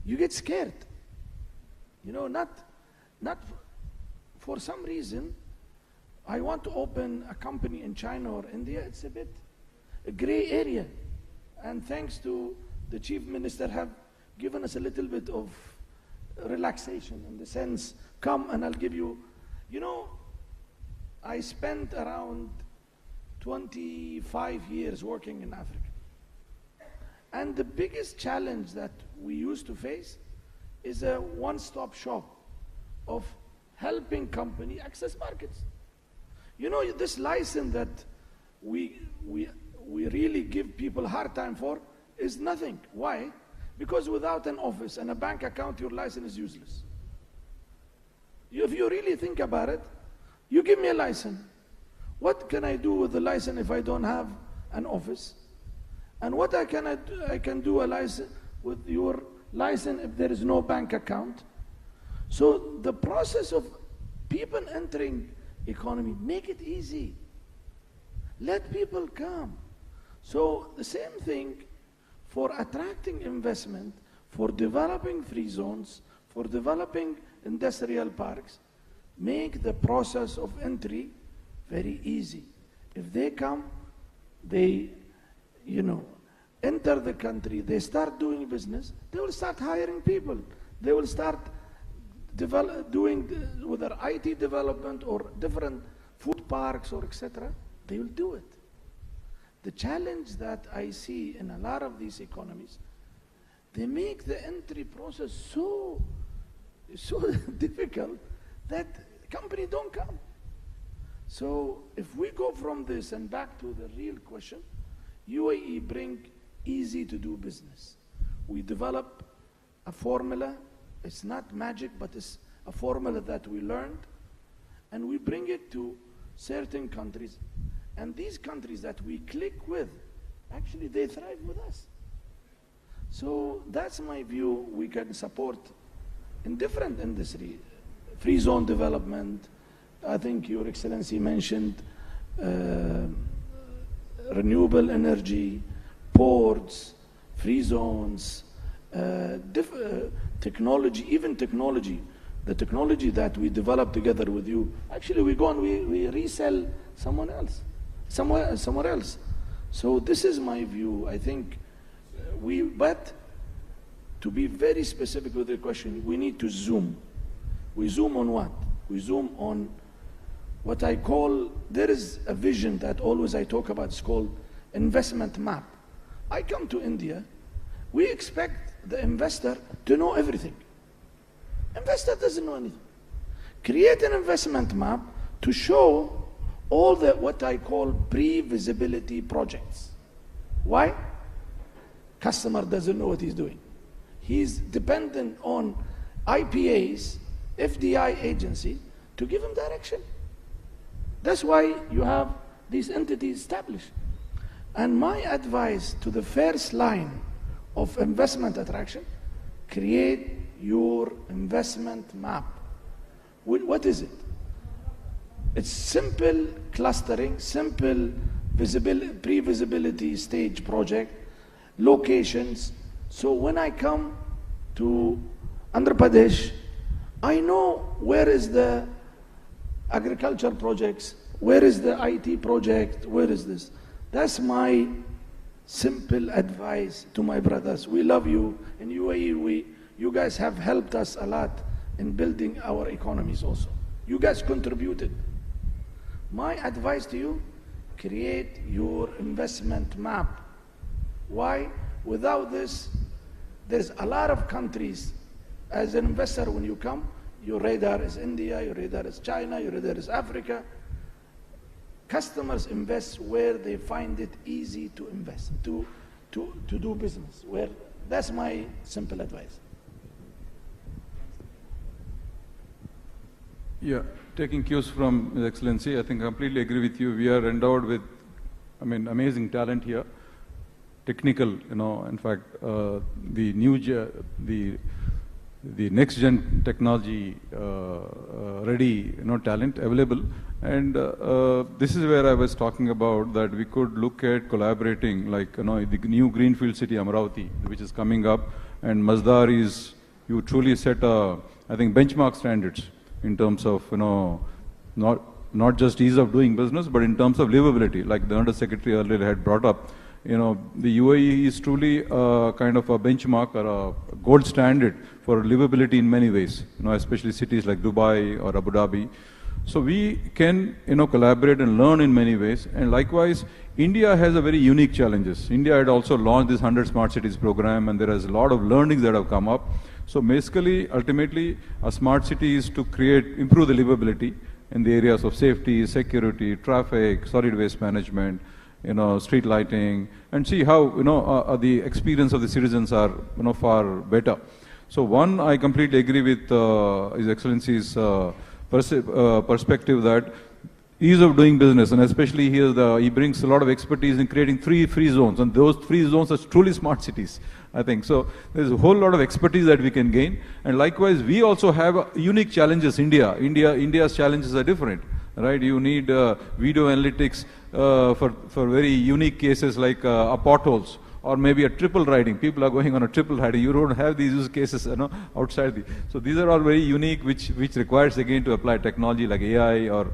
you get scared. You know, not for some reason, I want to open a company in China or India, it's a bit a gray area. And thanks to the Chief Minister have given us a little bit of relaxation in the sense, come and I'll give you, you know, I spent around 25 years working in Africa. And the biggest challenge that we used to face is a one-stop shop of helping company access markets. You know, this license that we really give people a hard time for is nothing. Why? Because without an office and a bank account, your license is useless. If you really think about it, you give me a license. What can I do with the license if I don't have an office? And what I can do a license with your license if there is no bank account? So the process of people entering economy, make it easy. Let people come. So the same thing for attracting investment, for developing free zones, for developing industrial parks, make the process of entry very easy. If they come, they, enter the country, they start doing business, they will start hiring people. They will start doing whether IT development or different food parks or etc. They will do it. The challenge that I see in a lot of these economies, they make the entry process so difficult that companies don't come. So if we go from this and back to the real question, UAE bring easy to do business. We develop a formula. It's not magic, but it's a formula that we learned, and we bring it to certain countries. And these countries that we click with, actually they thrive with us. So that's my view. We can support in different industry, free zone development. I think Your Excellency mentioned renewable energy, ports, free zones, technology, even technology. The technology that we develop together with you, actually we go and we resell somewhere else. So this is my view. I think but to be very specific with the question, we need to zoom. We zoom on what? We zoom on what I call, there is a vision that always I talk about, it's called investment map. I come to India, we expect the investor to know everything. Investor doesn't know anything. Create an investment map to show all the, what I call pre-visibility projects. Why? Customer doesn't know what he's doing. He's dependent on IPAs, FDI agency, to give him direction. That's why you have these entities established. And my advice to the first line of investment attraction, create your investment map. What is it? It's simple clustering, simple pre-visibility stage project, locations. So when I come to Andhra Pradesh, I know where is the agriculture projects, where is the IT project, where is this. That's my simple advice to my brothers. We love you. In UAE, you guys have helped us a lot in building our economies also. You guys contributed. My advice to you, create your investment map. Why? Without this, there's a lot of countries. As an investor, when you come, your radar is India, your radar is China, your radar is Africa. Customers invest where they find it easy to invest, to do business. That's my simple advice. Yeah, taking cues from His Excellency, I think I completely agree with you. We are endowed with, amazing talent here. Technical, in fact, the next gen technology ready, talent available. And this is where I was talking about that we could look at collaborating, like, the new Greenfield City, Amaravati, which is coming up. And Masdar is, you truly set, I think, benchmark standards in terms of, not just ease of doing business, but in terms of livability, like the Under Secretary earlier had brought up. The UAE is truly kind of a benchmark or a gold standard for livability in many ways, especially cities like Dubai or Abu Dhabi. So we can, collaborate and learn in many ways. And likewise, India has a very unique challenges. India had also launched this 100 Smart Cities program, and there is a lot of learnings that have come up. So basically, ultimately, a smart city is to improve the livability in the areas of safety, security, traffic, solid waste management, street lighting, and see how, the experience of the citizens are, far better. So one, I completely agree with His Excellency's perspective that ease of doing business, and especially here he brings a lot of expertise in creating 3 free zones, and those 3 zones are truly smart cities, I think. So there's a whole lot of expertise that we can gain, and likewise we also have unique challenges. India's challenges are different, right? You need video analytics for very unique cases like potholes, or maybe a triple riding. People are going on a triple riding. You don't have these use cases, outside. So these are all very unique, which requires again to apply technology like AI or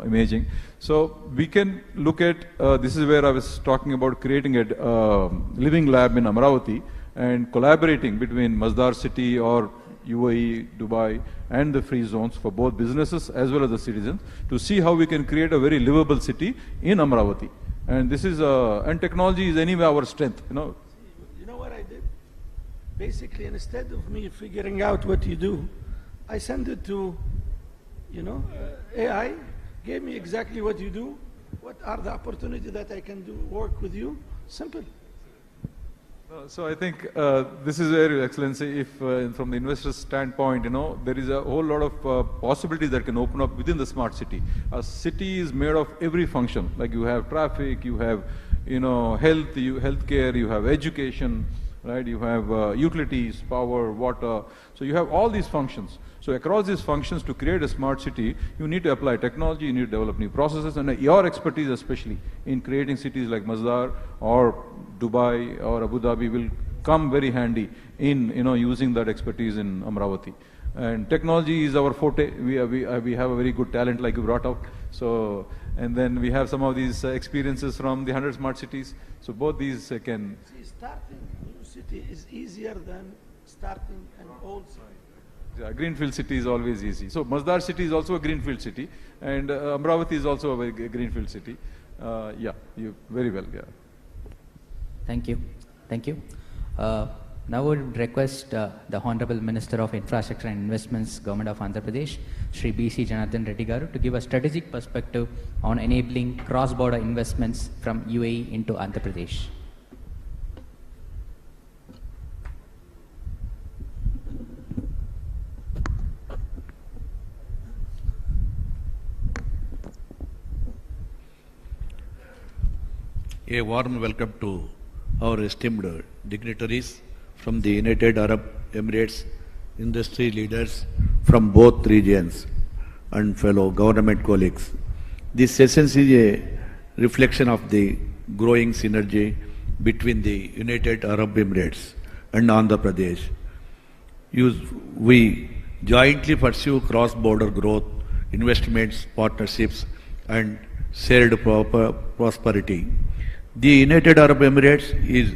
imaging. So we can look at this is where I was talking about creating a living lab in Amaravati and collaborating between Masdar City or UAE, Dubai, and the free zones for both businesses as well as the citizens to see how we can create a very livable city in Amaravati. And this is and technology is anyway our strength. You know what I did? Basically, instead of me figuring out what you do, I send it to, AI, Give me exactly what you do. What are the opportunities that I can do work with you? Simple. So I think this is where, Your Excellency, if from the investor's standpoint, there is a whole lot of possibilities that can open up within the smart city. A city is made of every function. Like you have traffic, you have, health, healthcare, you have education, right? You have utilities, power, water. So you have all these functions. So across these functions, to create a smart city, you need to apply technology, you need to develop new processes, and your expertise especially in creating cities like Masdar or Dubai or Abu Dhabi will come very handy in using that expertise in Amravati. And technology is our forte. We have a very good talent, like you brought out. So, and then we have some of these experiences from the 100 smart cities. So both these can... See, starting a new city is easier than starting an old city. Yeah, greenfield city is always easy. So Masdar city is also a greenfield city, and Amravati is also a very greenfield city. Yeah, you very well. Yeah. Thank you. Thank you. Now we would request the Honorable Minister of Infrastructure and Investments, Government of Andhra Pradesh, Shri B.C. Janardhan Reddy Garu, to give a strategic perspective on enabling cross-border investments from UAE into Andhra Pradesh. A warm welcome to our esteemed dignitaries from the United Arab Emirates, industry leaders from both regions, and fellow government colleagues. This session is a reflection of the growing synergy between the United Arab Emirates and Andhra Pradesh. We jointly pursue cross-border growth, investments, partnerships, and shared prosperity. The United Arab Emirates is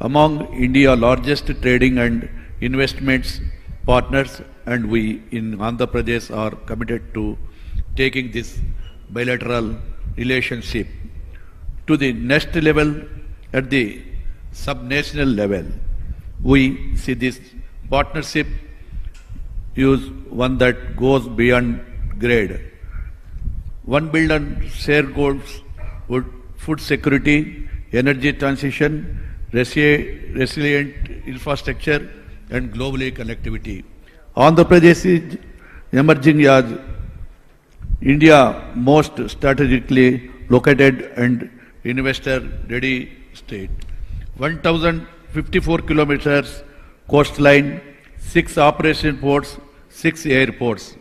among India's largest trading and investments partners, and we in Andhra Pradesh are committed to taking this bilateral relationship to the next level at the subnational level. We see this partnership is one that goes beyond grade. One build on shared goals would food security, energy transition, resilient infrastructure, and globally connectivity. Andhra Pradesh is emerging as India's most strategically located and investor-ready state. 1,054 kilometers coastline, 6 operation ports, 6 airports.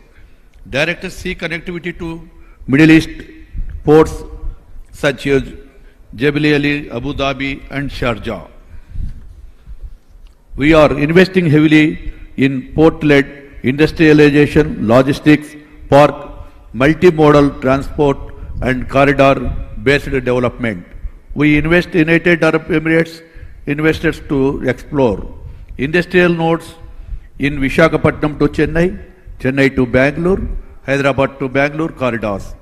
Direct sea connectivity to Middle East ports such as Jebel Ali, Abu Dhabi, and Sharjah. We are investing heavily in port-led industrialization, logistics, park, multimodal transport, and corridor-based development. We invest in United Arab Emirates investors to explore industrial nodes in Visakhapatnam to Chennai, Chennai to Bangalore, Hyderabad to Bangalore corridors.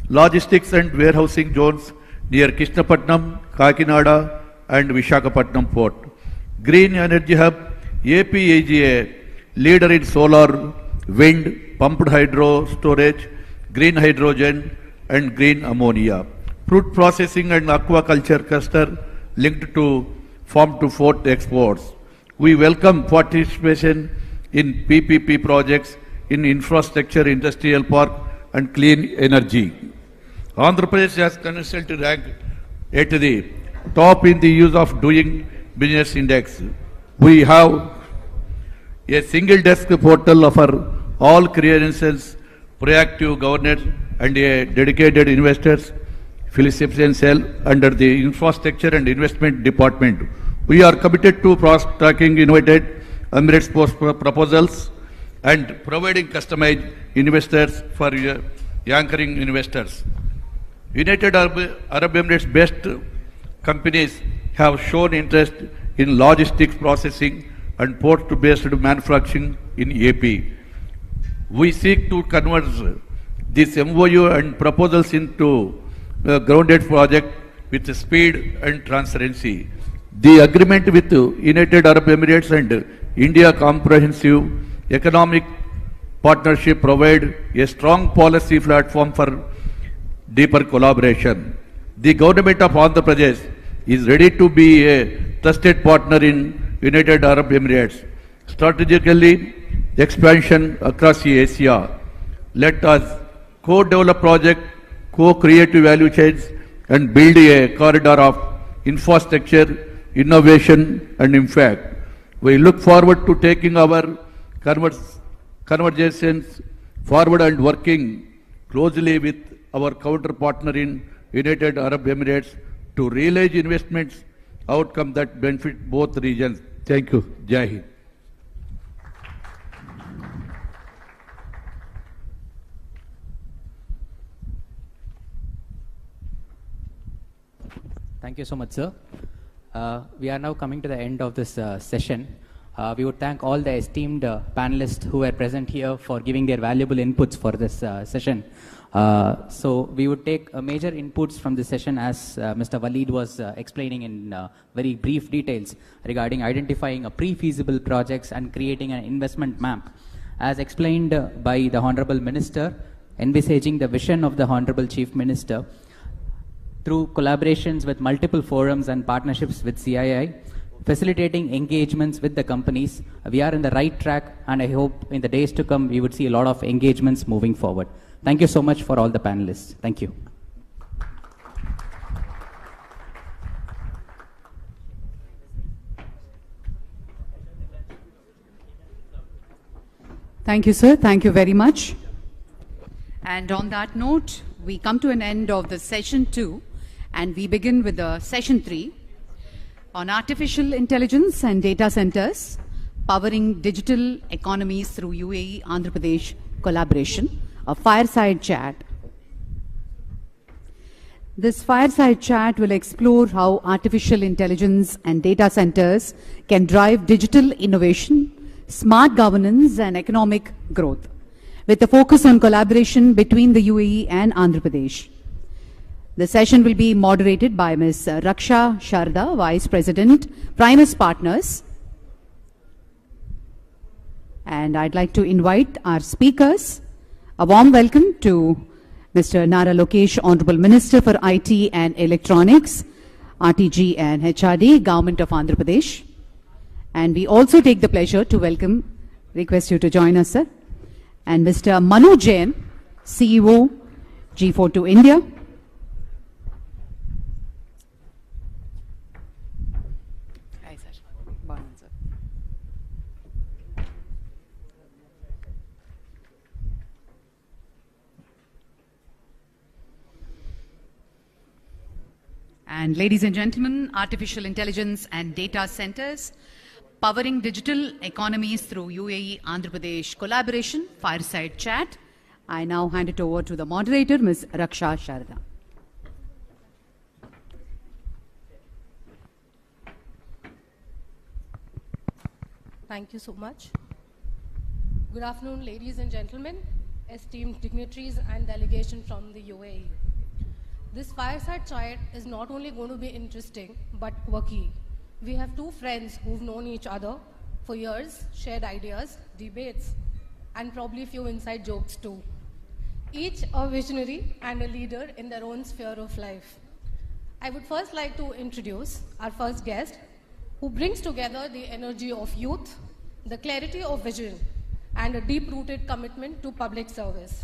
Logistics and warehousing zones near Krishnapatnam, Kakinada, and Visakhapatnam port. Green energy hub, AP is a leader in solar, wind, pumped hydro storage, green hydrogen, and green ammonia. Fruit processing and aquaculture cluster linked to farm to fork exports. We welcome participation in PPP projects in infrastructure, industrial park, and clean energy. Andhra Pradesh has consistently ranked at the top in the use of doing business index. We have a single desk portal for all clearances, proactive governance, and a dedicated investors facilitation cell under the infrastructure and investment department. We are committed to tracking United Emirates proposals and providing customized investors for anchoring investors. United Arab Emirates based companies have shown interest in logistics processing and port-based manufacturing in AP. We seek to convert this MOU and proposals into a grounded project with speed and transparency. The agreement with United Arab Emirates and India Comprehensive Economic Partnership provide a strong policy platform for deeper collaboration. The government of Andhra Pradesh is ready to be a trusted partner in United Arab Emirates. Strategically, expansion across Asia. Let us co-develop project, co-create value chains, and build a corridor of infrastructure, innovation, and impact. We look forward to taking our conversations forward and working closely with our counterpartner in United Arab Emirates to realize investments outcome that benefit both regions. Thank you. Jai Hind. Thank you so much, sir. We are now coming to the end of this session. We would thank all the esteemed panelists who were present here for giving their valuable inputs for this session. So we would take major inputs from this session as Mr. Waleed was explaining in very brief details regarding identifying a pre-feasible projects and creating an investment map. As explained by the Honorable Minister, envisaging the vision of the Honorable Chief Minister through collaborations with multiple forums and partnerships with CII, facilitating engagements with the companies. We are in the right track, and I hope in the days to come we would see a lot of engagements moving forward. Thank you so much for all the panelists. Thank you. Thank you, sir. Thank you very much. And on that note, we come to an end of the session 2, and we begin with the session 3 on artificial intelligence and data centers, powering digital economies through UAE Andhra Pradesh collaboration, a fireside chat. This fireside chat will explore how artificial intelligence and data centers can drive digital innovation, smart governance and economic growth, with a focus on collaboration between the UAE and Andhra Pradesh. The session will be moderated by Ms. Raksha Sharda, Vice President, Primus Partners. And I'd like to invite our speakers. A warm welcome to Mr. Nara Lokesh, Honorable Minister for IT and Electronics, RTG and HRD, Government of Andhra Pradesh. And we also take the pleasure to request you to join us, sir. And Mr. Manu Jain, CEO, G42 India. Hi, sir. Morning, sir. And ladies and gentlemen, artificial intelligence and data centers, powering digital economies through UAE Andhra Pradesh collaboration, fireside chat. I now hand it over to the moderator, Ms. Raksha Sharda. Thank you so much. Good afternoon, ladies and gentlemen, esteemed dignitaries and delegation from the UAE. This fireside chat is not only going to be interesting, but quirky. We have two friends who've known each other for years, shared ideas, debates, and probably a few inside jokes too. Each a visionary and a leader in their own sphere of life. I would first like to introduce our first guest, who brings together the energy of youth, the clarity of vision, and a deep-rooted commitment to public service.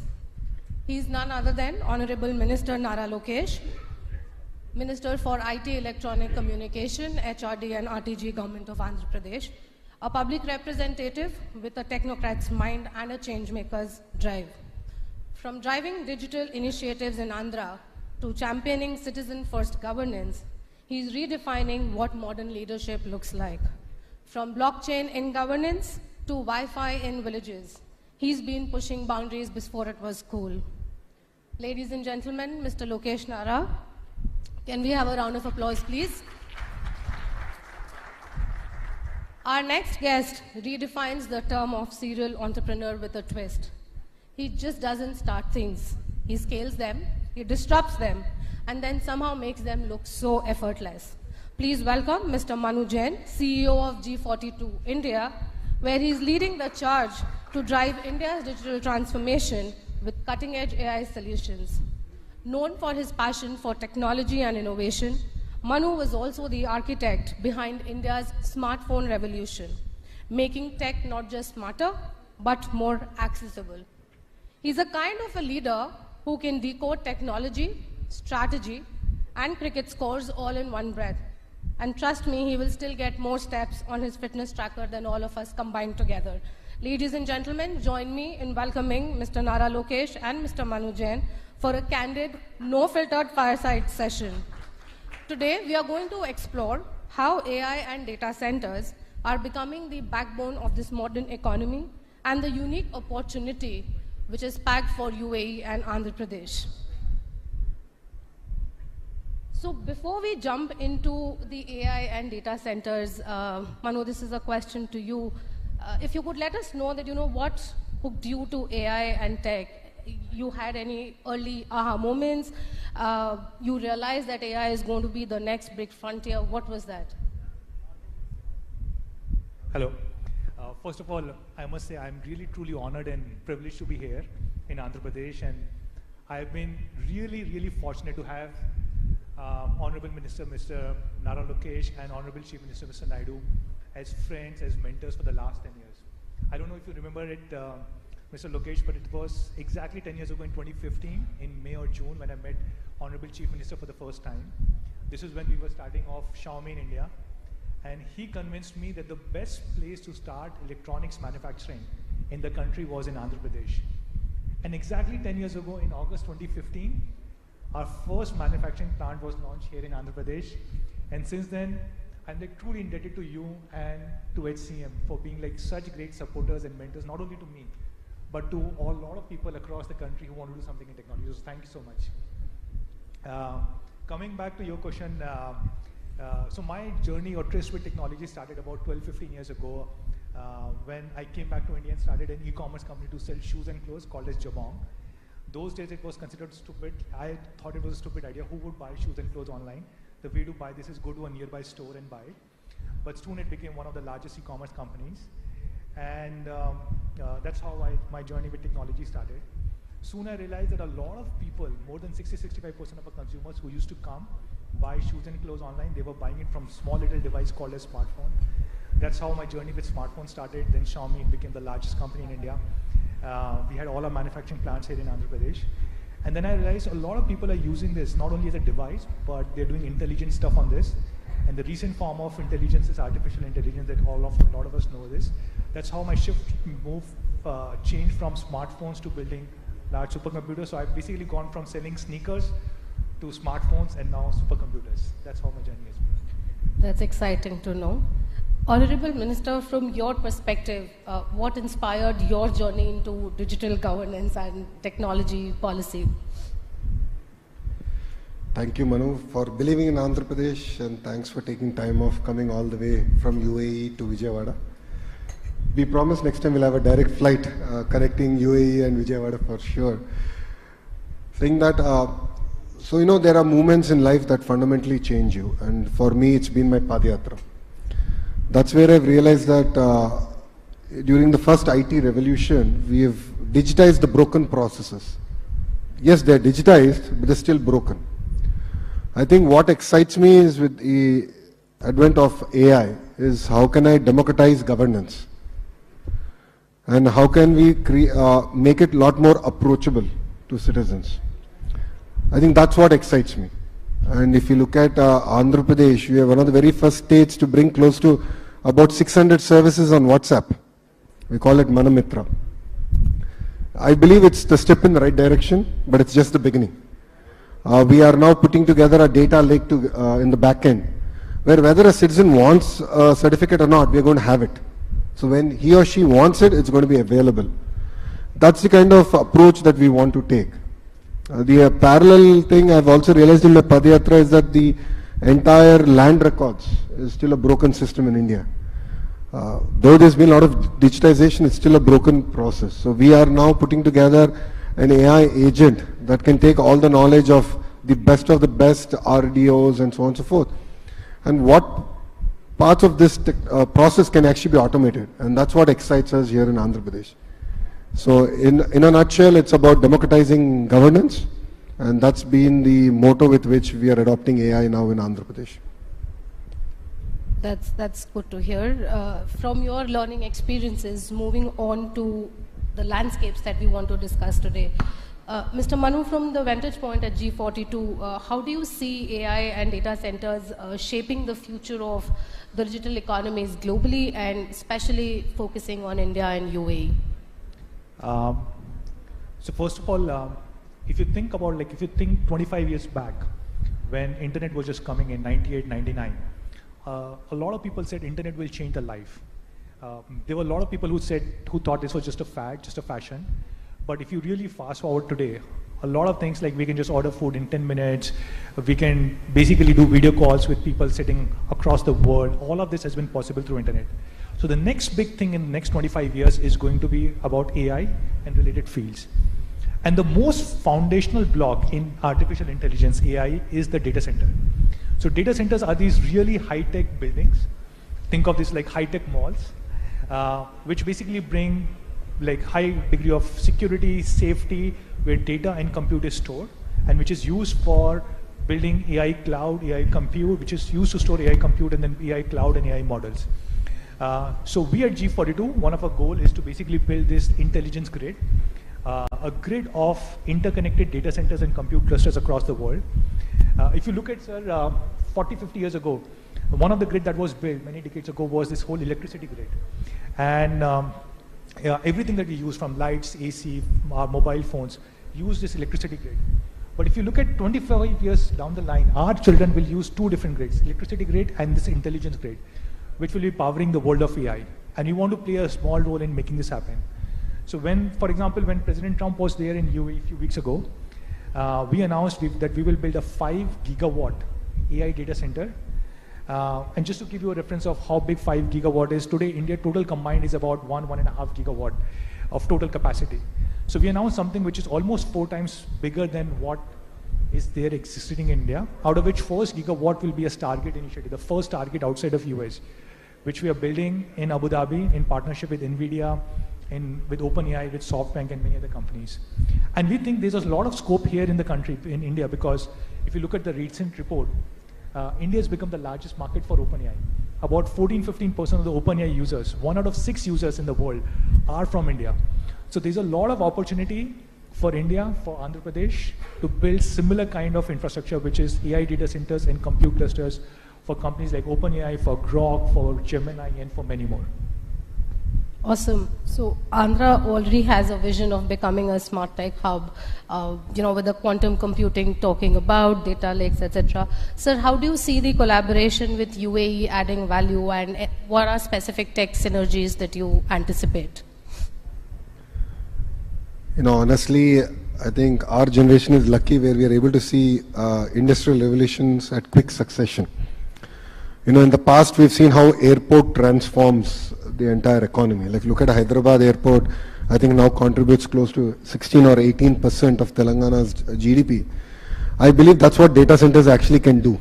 He is none other than Honorable Minister Nara Lokesh, Minister for IT, Electronic Communication, HRD and RTG, Government of Andhra Pradesh, a public representative with a technocrat's mind and a changemaker's drive. From driving digital initiatives in Andhra to championing citizen-first governance, he is redefining what modern leadership looks like. From blockchain in governance to Wi-Fi in villages, he's been pushing boundaries before it was cool. Ladies and gentlemen, Mr. Lokesh Nara, can we have a round of applause, please? Our next guest redefines the term of serial entrepreneur with a twist. He just doesn't start things. He scales them, he disrupts them, and then somehow makes them look so effortless. Please welcome Mr. Manu Jain, CEO of G42 India, where he's leading the charge to drive India's digital transformation with cutting-edge AI solutions. Known for his passion for technology and innovation, Manu was also the architect behind India's smartphone revolution, making tech not just smarter, but more accessible. He's a kind of a leader who can decode technology, strategy, and cricket scores all in one breath. And trust me, he will still get more steps on his fitness tracker than all of us combined together. Ladies and gentlemen, join me in welcoming Mr. Nara Lokesh and Mr. Manu Jain for a candid, no-filtered fireside session. Today, we are going to explore how AI and data centers are becoming the backbone of this modern economy and the unique opportunity which is packed for UAE and Andhra Pradesh. So before we jump into the AI and data centers, Manu, this is a question to you. If you could let us know that, what hooked you to AI and tech? You had any early aha moments? You realized that AI is going to be the next big frontier. What was that? Hello. First of all, I must say I'm really truly honored and privileged to be here in Andhra Pradesh, and I've been really fortunate to have Honorable Minister Mr. Nara Lokesh and Honorable Chief Minister Mr. Naidu as friends, as mentors for the last 10 years. I don't know if you remember it, Mr. Lokesh, but it was exactly 10 years ago in 2015, in May or June, when I met Honorable Chief Minister for the first time. This is when we were starting off Xiaomi in India, and he convinced me that the best place to start electronics manufacturing in the country was in Andhra Pradesh. And exactly 10 years ago, in August 2015, our first manufacturing plant was launched here in Andhra Pradesh. And since then, I'm truly indebted to you and to HCM for being such great supporters and mentors, not only to me, but to a lot of people across the country who want to do something in technology. So thank you so much. Coming back to your question, so my journey or tryst with technology started about 12-15 years ago when I came back to India and started an e-commerce company to sell shoes and clothes called as Jabong. Those days it was considered stupid. I thought it was a stupid idea. Who would buy shoes and clothes online? The way to buy this is go to a nearby store and buy it. But soon it became one of the largest e-commerce companies. And that's how my journey with technology started. Soon I realized that a lot of people, more than 60-65% of our consumers who used to come, buy shoes and clothes online, they were buying it from small little device called a smartphone. That's how my journey with smartphones started. Then Xiaomi became the largest company in India. We had all our manufacturing plants here in Andhra Pradesh. And then I realized a lot of people are using this not only as a device, but they're doing intelligent stuff on this. And the recent form of intelligence is artificial intelligence that a lot of us know this. That's how my shift changed from smartphones to building large supercomputers. So I've basically gone from selling sneakers to smartphones and now supercomputers. That's how my journey has been. That's exciting to know. Honorable Minister, from your perspective, what inspired your journey into digital governance and technology policy? Thank you, Manu, for believing in Andhra Pradesh, and thanks for taking time off coming all the way from UAE to Vijayawada. We promise next time we'll have a direct flight connecting UAE and Vijayawada for sure. Saying that, there are moments in life that fundamentally change you, and for me it's been my Padayatra. That's where I've realized that during the first IT revolution, we have digitized the broken processes. Yes, they're digitized, but they're still broken. I think what excites me is with the advent of AI is how can I democratize governance? And how can we make it a lot more approachable to citizens? I think that's what excites me. And if you look at Andhra Pradesh, we are one of the very first states to bring close to about 600 services on WhatsApp. We call it Manamitra. I believe it's the step in the right direction, but it's just the beginning. We are now putting together a data lake in the back end, where whether a citizen wants a certificate or not, we are going to have it. So when he or she wants it, it's going to be available. That's the kind of approach that we want to take. The parallel thing I've also realized in my Padayatra is that the entire land records is still a broken system in India. Though there's been a lot of digitization, it's still a broken process. So we are now putting together an AI agent that can take all the knowledge of the best RDOs and so on and so forth. And what parts of this process can actually be automated. And that's what excites us here in Andhra Pradesh. So in a nutshell, it's about democratizing governance And that's been the motto with which we are adopting AI now in Andhra Pradesh. That's good to hear. From your learning experiences, moving on to the landscapes that we want to discuss today. Mr. Manu, from the vantage point at G42, how do you see AI and data centers shaping the future of the digital economies globally, and especially focusing on India and UAE? So first of all, if you think about, like, if you think 25 years back, when internet was just coming in 98, 99, a lot of people said internet will change the life. There were a lot of people who thought this was just a fad, just a fashion. But if you really fast forward today, a lot of things, like we can just order food in 10 minutes, we can basically do video calls with people sitting across the world. All of this has been possible through internet. So the next big thing in the next 25 years is going to be about AI and related fields. And the most foundational block in artificial intelligence, AI, is the data center. So data centers are these really high-tech buildings. Think of this like high-tech malls, which basically bring like high degree of security, safety, where data and compute is stored, and which is used for building AI cloud, AI compute, which is used to store AI compute and then AI cloud and AI models. So we at G42, one of our goals is to basically build this intelligence grid, a grid of interconnected data centers and compute clusters across the world. If you look at, sir, 40, 50 years ago, one of the grid that was built many decades ago was this whole electricity grid. And everything that we use, from lights, AC, our mobile phones, use this electricity grid. But if you look at 25 years down the line, our children will use two different grids, electricity grid and this intelligence grid, which will be powering the world of AI. And we want to play a small role in making this happen. So when, for example, when President Trump was there in UAE a few weeks ago, we announced that we will build a 5 gigawatt AI data center. And just to give you a reference of how big 5 gigawatt is, today India total combined is about 1.5 gigawatt of total capacity. So we announced something which is almost 4 times bigger than what is there existing in India, out of which first gigawatt will be a Stargate initiative, the first target outside of US, which we are building in Abu Dhabi in partnership with NVIDIA, with OpenAI, with SoftBank and many other companies. And we think there's a lot of scope here in the country, in India, because if you look at the recent report, India has become the largest market for OpenAI. About 14-15% of the OpenAI users, 1 out of 6 users in the world, are from India. So there's a lot of opportunity for India, for Andhra Pradesh, to build similar kind of infrastructure, which is AI data centers and compute clusters for companies like OpenAI, for Grok, for Gemini, and for many more. Awesome. So Andhra already has a vision of becoming a smart tech hub, with the quantum computing talking about data lakes, etc. Sir, how do you see the collaboration with UAE adding value, and what are specific tech synergies that you anticipate? Honestly, I think our generation is lucky where we are able to see industrial revolutions at quick succession. In the past, we've seen how airport transforms the entire economy. Like, look at Hyderabad airport, I think now contributes close to 16 or 18% of Telangana's GDP. I believe that's what data centers actually can do.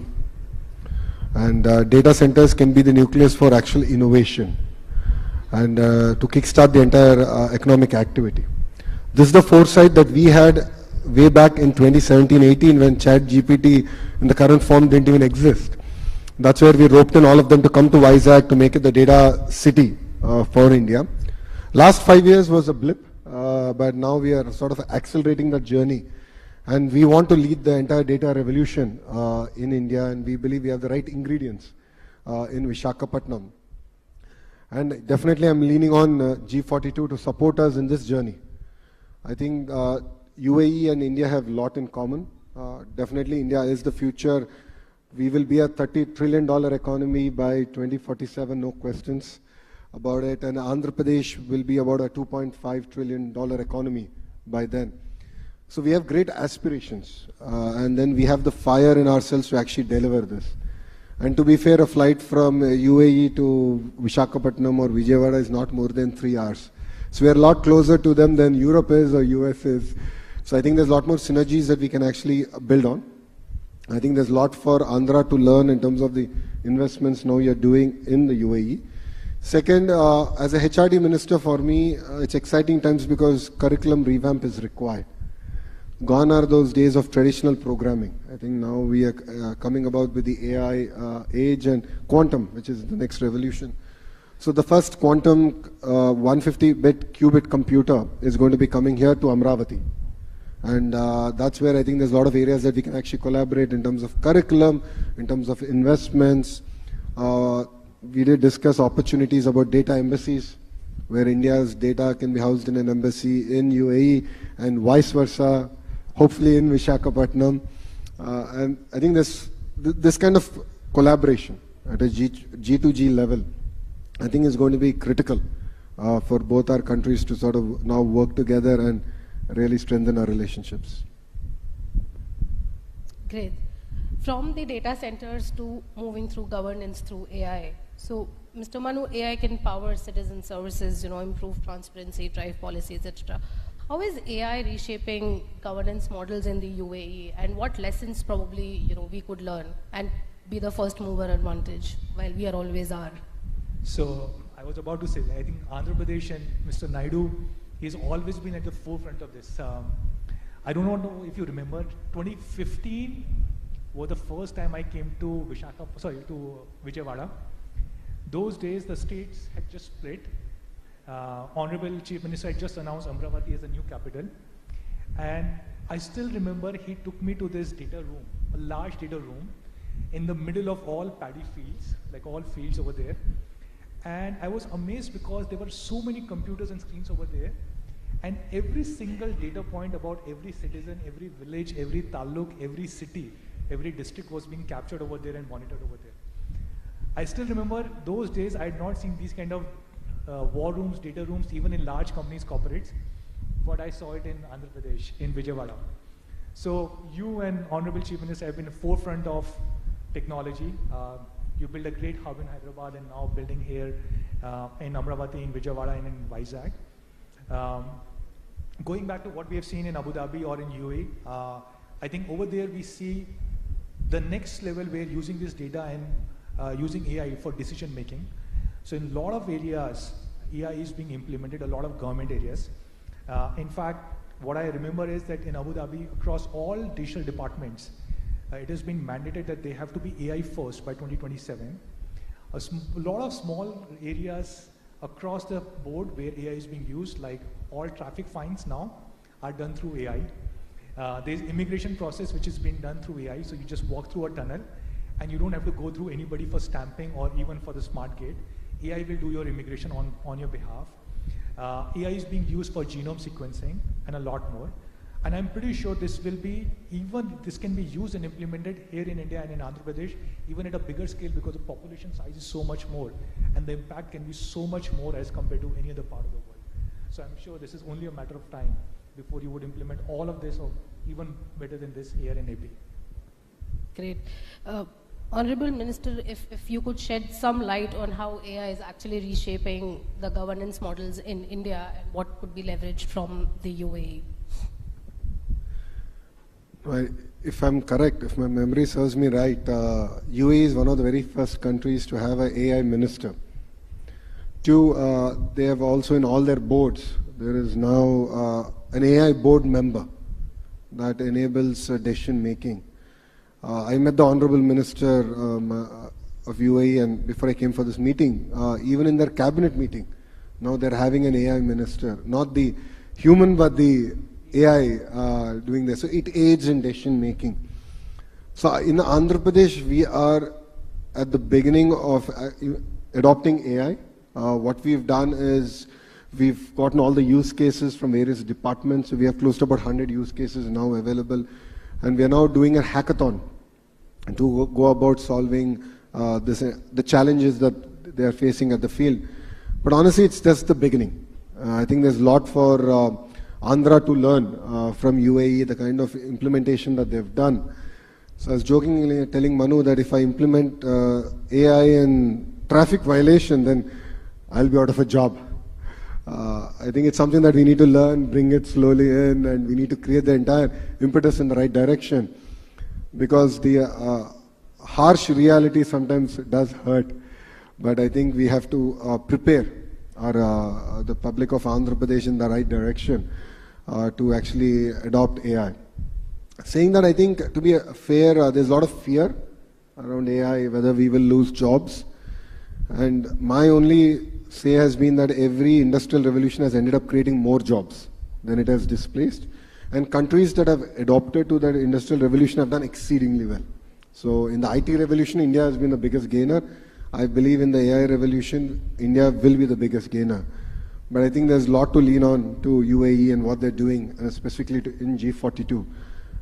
And data centers can be the nucleus for actual innovation and to kickstart the entire economic activity. This is the foresight that we had way back in 2017-18 when ChatGPT in the current form didn't even exist. That's where we roped in all of them to come to Vizag to make it the data city for India. Last 5 years was a blip, but now we are sort of accelerating that journey. And we want to lead the entire data revolution in India, and we believe we have the right ingredients in Visakhapatnam. And definitely I'm leaning on G42 to support us in this journey. I think UAE and India have a lot in common. Definitely India is the future. We will be a $30 trillion economy by 2047, no questions about it. And Andhra Pradesh will be about a $2.5 trillion economy by then. So we have great aspirations. And then we have the fire in ourselves to actually deliver this. And to be fair, a flight from UAE to Visakhapatnam or Vijayawada is not more than 3 hours. So we are a lot closer to them than Europe is or US is. So I think there's a lot more synergies that we can actually build on. I think there's a lot for Andhra to learn in terms of the investments now you're doing in the UAE. Second, as a HRD minister for me, it's exciting times because curriculum revamp is required. gone are those days of traditional programming. I think now we are coming about with the AI age and quantum, which is the next revolution. So the first quantum 150-bit qubit computer is going to be coming here to Amravati. And that's where I think there's a lot of areas that we can actually collaborate in terms of curriculum, in terms of investments. We did discuss opportunities about data embassies, where India's data can be housed in an embassy in UAE and vice versa, hopefully in Visakhapatnam. And I think this kind of collaboration at a G2G level, I think is going to be critical for both our countries to sort of now work together and really strengthen our relationships. Great. From the data centers to moving through governance through AI. So, Mr. Manu, AI can power citizen services, improve transparency, drive policies, etc. How is AI reshaping governance models in the UAE, and what lessons probably we could learn and be the first mover advantage while we always are? So I was about to say, I think Andhra Pradesh and Mr. Naidu, he's always been at the forefront of this. I don't know if you remember, 2015 was the first time I came to Vijayawada. Those days the states had just split. Honorable Chief Minister had just announced Amravati as a new capital. And I still remember he took me to this data room, a large data room, in the middle of all paddy fields, like all fields over there. And I was amazed because there were so many computers and screens over there, and every single data point about every citizen, every village, every taluk, every city, every district was being captured over there and monitored over there. I still remember those days I had not seen these kind of war rooms, data rooms, even in large companies, corporates, but I saw it in Andhra Pradesh, in Vijayawada. So you and Honorable Chief Minister have been the forefront of technology. You built a great hub in Hyderabad and now building here in Amravati, in Vijayawada, and in Vizag. Going back to what we have seen in Abu Dhabi or in UAE, I think over there we see the next level where using this data and using AI for decision making. So in a lot of areas, AI is being implemented, a lot of government areas. In fact, what I remember is that in Abu Dhabi, across all digital departments, it has been mandated that they have to be AI first by 2027. A lot of small areas across the board where AI is being used, like all traffic fines now are done through AI. There's immigration process which is being done through AI, so you just walk through a tunnel and you don't have to go through anybody for stamping or even for the smart gate. AI will do your immigration on your behalf. AI is being used for genome sequencing and a lot more. And I'm pretty sure this can be used and implemented here in India and in Andhra Pradesh, even at a bigger scale, because the population size is so much more, and the impact can be so much more as compared to any other part of the world. So I'm sure this is only a matter of time before you would implement all of this, or even better than this, here in AP. Great. Honorable Minister, if you could shed some light on how AI is actually reshaping the governance models in India, and what could be leveraged from the UAE. If I'm correct, if my memory serves me right, UAE is one of the very first countries to have an AI minister. Two, they have also in all their boards, there is now an AI board member that enables decision making. I met the Honorable Minister of UAE, and before I came for this meeting, even in their cabinet meeting, now they're having an AI minister, not the human but the AI doing this. So it aids in decision making. So in Andhra Pradesh, we are at the beginning of adopting AI. What we've done is we've gotten all the use cases from various departments. So we have close to about 100 use cases now available. And we are now doing a hackathon to go about solving the challenges that they are facing at the field. But honestly, it's just the beginning. I think there's a lot for Andhra to learn from UAE, the kind of implementation that they've done. So I was jokingly telling Manu that if I implement AI in traffic violation, then I'll be out of a job. I think it's something that we need to learn, bring it slowly in, and we need to create the entire impetus in the right direction. Because the harsh reality sometimes does hurt. But I think we have to prepare the public of Andhra Pradesh in the right direction to actually adopt AI. Saying that, I think, to be fair, there's a lot of fear around AI, whether we will lose jobs. And my only say has been that every industrial revolution has ended up creating more jobs than it has displaced. And countries that have adopted to that industrial revolution have done exceedingly well. So in the IT revolution, India has been the biggest gainer. I believe in the AI revolution, India will be the biggest gainer. But I think there's a lot to lean on to UAE and what they're doing, and specifically in G42.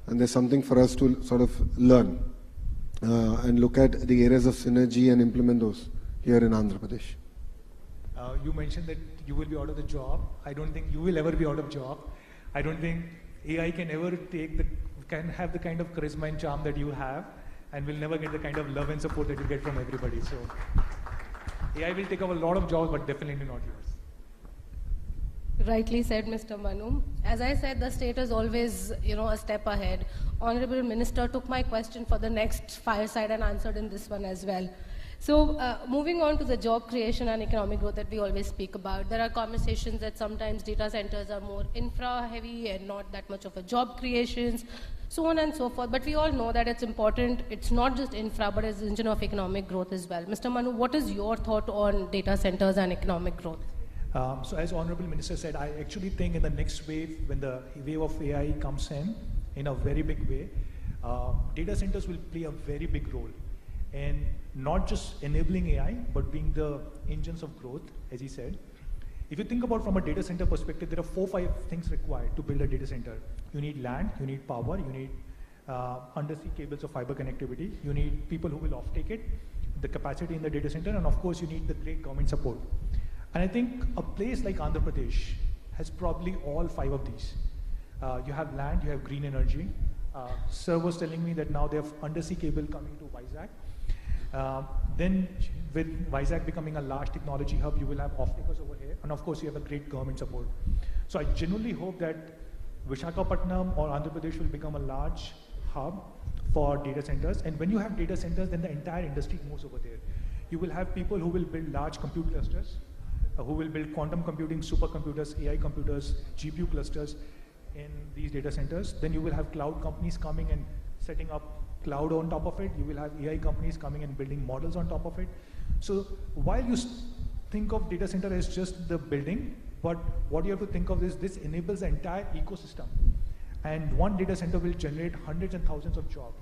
And there's something for us to sort of learn and look at the areas of synergy and implement those here in Andhra Pradesh. You mentioned that you will be out of the job. I don't think you will ever be out of job. I don't think AI can ever have the kind of charisma and charm that you have, and will never get the kind of love and support that you get from everybody. So AI will take up a lot of jobs, but definitely not yours. Rightly said, Mr. Manu. As I said, the state is always, a step ahead. Honorable Minister took my question for the next fireside and answered in this one as well. So moving on to the job creation and economic growth that we always speak about, there are conversations that sometimes data centers are more infra heavy and not that much of a job creations, so on and so forth. But we all know that it's important. It's not just infra, but it's engine of economic growth as well. Mr. Manu, what is your thought on data centers and economic growth? So as Honorable Minister said, I actually think in the next wave, when the wave of AI comes in a very big way, data centers will play a very big role. And not just enabling AI, but being the engines of growth, as he said. If you think about from a data center perspective, there are 4-5 things required to build a data center. You need land, you need power, you need undersea cables of fiber connectivity, you need people who will offtake it, the capacity in the data center, and of course you need the great government support. And I think a place like Andhra Pradesh has probably all 5 of these. You have land, you have green energy. Sir was telling me that now they have undersea cable coming to Vizag. Then with Vizag becoming a large technology hub, you will have off-takers over here, and of course you have a great government support. So I genuinely hope that Visakhapatnam or Andhra Pradesh will become a large hub for data centers, and when you have data centers, then the entire industry moves over there. You will have people who will build large compute clusters, who will build quantum computing, supercomputers, AI computers, GPU clusters in these data centers. Then you will have cloud companies coming and setting up cloud on top of it. You will have AI companies coming and building models on top of it. So while you think of data center as just the building, but what you have to think of is this enables the entire ecosystem. And one data center will generate hundreds and thousands of jobs.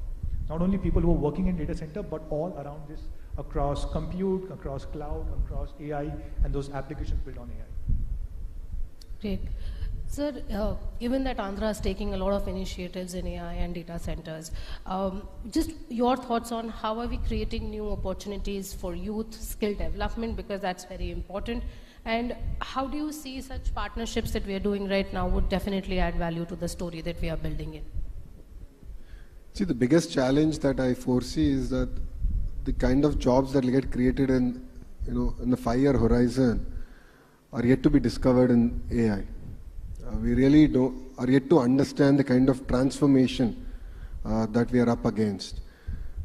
Not only people who are working in data center, but all around this, across compute, across cloud, across AI, and those applications built on AI. Great. Sir, given that Andhra is taking a lot of initiatives in AI and data centers, just your thoughts on how are we creating new opportunities for youth skill development, because that's very important, and how do you see such partnerships that we are doing right now would definitely add value to the story that we are building in? See, the biggest challenge that I foresee is that the kind of jobs that will get created in the 5-year horizon are yet to be discovered in AI. We really are yet to understand the kind of transformation that we are up against.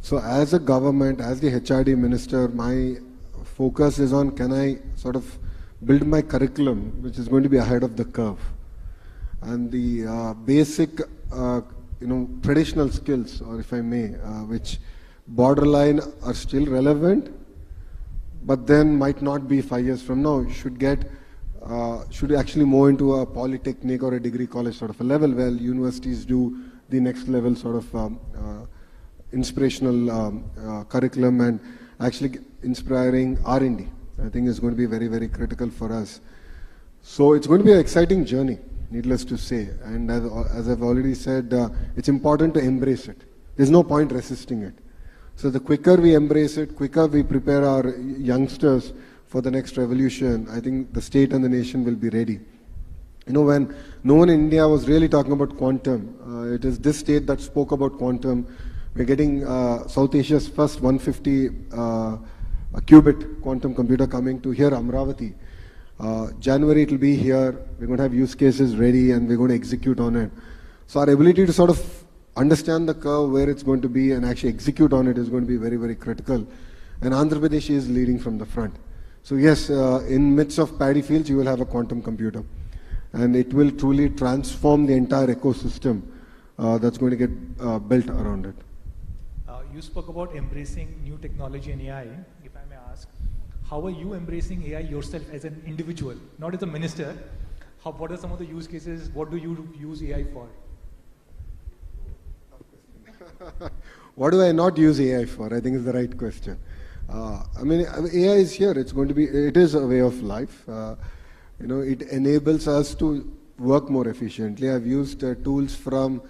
So as a government, as the HRD minister, my focus is on can I sort of build my curriculum which is going to be ahead of the curve. And the basic traditional skills, or if I may, which borderline are still relevant, but then might not be 5 years from now, should actually move into a polytechnic or a degree college sort of a level where universities do the next level sort of inspirational curriculum and actually inspiring R&D. I think is going to be very, very critical for us. So it's going to be an exciting journey, needless to say. And as I've already said, it's important to embrace it. There's no point resisting it. So the quicker we embrace it, quicker we prepare our youngsters for the next revolution, I think the state and the nation will be ready. When no one in India was really talking about quantum, it is this state that spoke about quantum. We're getting South Asia's first 150 qubit quantum computer coming to here, Amravati. January it will be here. We're going to have use cases ready and we're going to execute on it. So our ability to sort of understand the curve, where it's going to be, and actually execute on it is going to be very, very critical. And Andhra Pradesh is leading from the front. So yes, in midst of paddy fields, you will have a quantum computer. And it will truly transform the entire ecosystem that's going to get built around it. You spoke about embracing new technology and AI. If I may ask, how are you embracing AI yourself as an individual, not as a minister? What are some of the use cases? What do you use AI for? What do I not use AI for? I think is the right question. I mean, AI is here. It's going to be. It is a way of life. You know, it enables us to work more efficiently. I've used tools from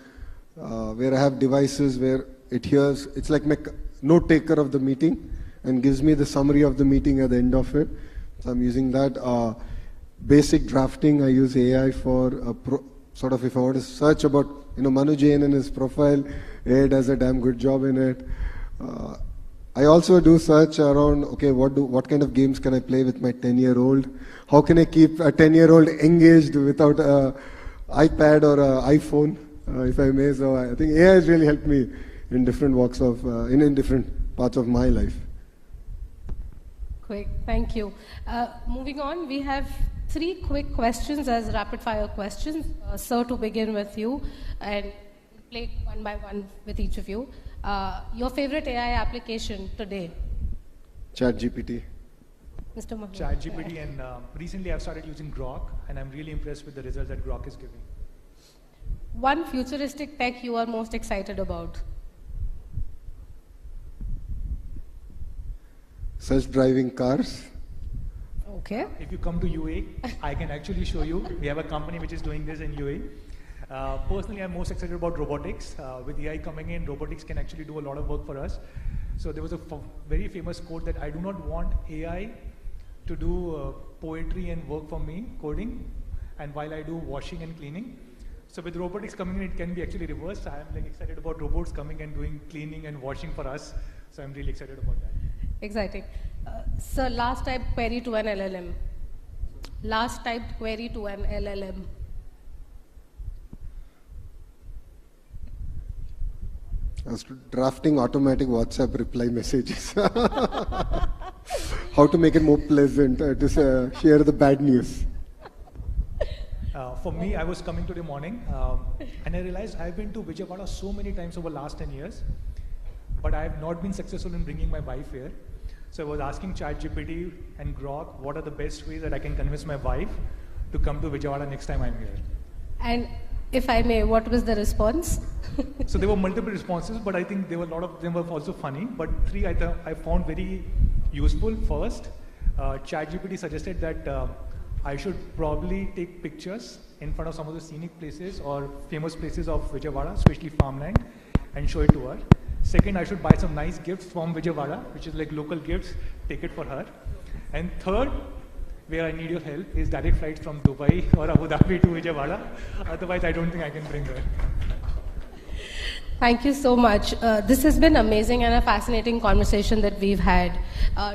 where I have devices where it hears. It's like my note taker of the meeting and gives me the summary of the meeting at the end of it. So I'm using that. Basic drafting, I use AI for sort of if I want to search about, you know, Manu Jain and his profile, AI does a damn good job in it. I also do search around, okay, what kind of games can I play with my 10-year-old? How can I keep a 10-year-old engaged without an iPad or an iPhone, if I may? So I think AI has really helped me in different walks of, in different parts of my life. Quick, thank you. Moving on, we have 3 quick questions as rapid fire questions. Sir, to begin with you, and play one by one with each of you. Your favorite AI application today? ChatGPT. Mr. Mahmood. ChatGPT, and recently I've started using Grok, and I'm really impressed with the results that Grok is giving. One futuristic tech you are most excited about? Self-driving cars. Okay. If you come to UAE, I can actually show you. We have a company which is doing this in UAE. Personally, I'm most excited about robotics. With AI coming in, robotics can actually do a lot of work for us. So there was a very famous quote that I do not want AI to do poetry and work for me, coding, and while I do washing and cleaning. So with robotics coming in, it can be actually reversed. I am like excited about robots coming and doing cleaning and washing for us. So I'm really excited about that. Exciting. Sir, last typed query to an LLM. Last typed query to an LLM. I was drafting automatic WhatsApp reply messages. How to make it more pleasant to share the bad news. For me, I was coming today morning and I realized I've been to Vijayawada so many times over the last 10 years, but I have not been successful in bringing my wife here. So I was asking ChatGPT and Grok, what are the best ways that I can convince my wife to come to Vijayawada next time I'm here? And if I may, what was the response? So there were multiple responses, but I think there were a lot of them were also funny. But 3 I found very useful. First, ChatGPT suggested that I should probably take pictures in front of some of the scenic places or famous places of Vijayawada, especially farmland, and show it to her. Second, I should buy some nice gifts from Vijayawada, which is like local gifts, take it for her. And third, where I need your help, is direct flights from Dubai or Abu Dhabi to Vijayawada. Otherwise, I don't think I can bring her. Thank you so much. This has been amazing and a fascinating conversation that we've had.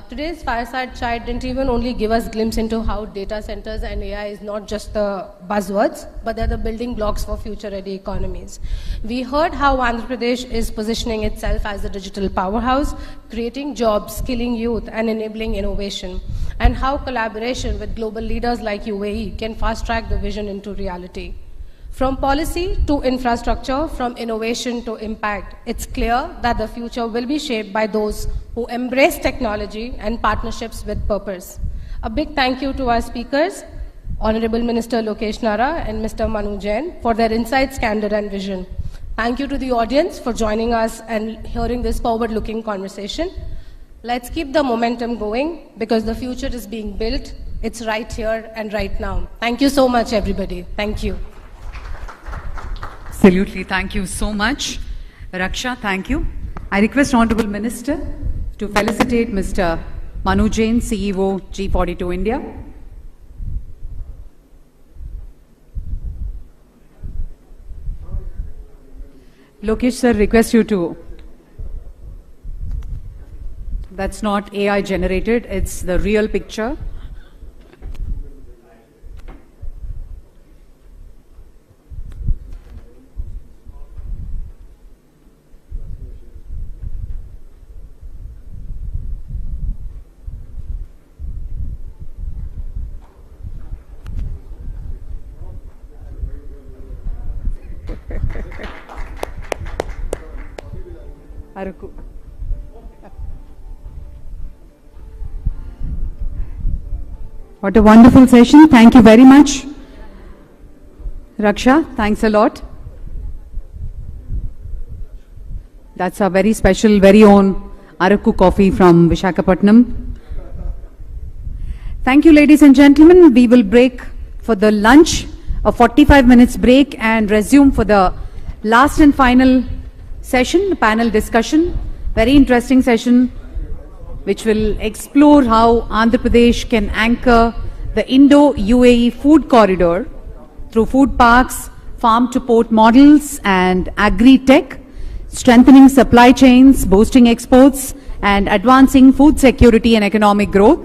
Today's fireside chat didn't even only give us a glimpse into how data centers and AI is not just the buzzwords, but they're the building blocks for future-ready economies. We heard how Andhra Pradesh is positioning itself as a digital powerhouse, creating jobs, skilling youth, and enabling innovation, and how collaboration with global leaders like UAE can fast-track the vision into reality. From policy to infrastructure, from innovation to impact, it's clear that the future will be shaped by those who embrace technology and partnerships with purpose. A big thank you to our speakers, Honorable Minister Lokesh Nara and Mr. Manu Jain, for their insights, candor, and vision. Thank you to the audience for joining us and hearing this forward-looking conversation. Let's keep the momentum going because the future is being built. It's right here and right now. Thank you so much, everybody. Thank you. Absolutely. Thank you so much. Raksha, thank you. I request Honorable Minister to felicitate Mr. Manu Jain, CEO, G42 India. Lokesh sir, request you to. That's not AI generated, it's the real picture. Araku. What a wonderful session. Thank you very much. Raksha, thanks a lot. That's our very special, very own Araku coffee from Visakhapatnam. Thank you, ladies and gentlemen. We will break for the lunch, a 45 minutes break, and resume for the last and final session, the panel discussion. Very interesting session, which will explore how Andhra Pradesh can anchor the Indo-UAE food corridor through food parks, farm-to-port models, and agri-tech, strengthening supply chains, boosting exports, and advancing food security and economic growth.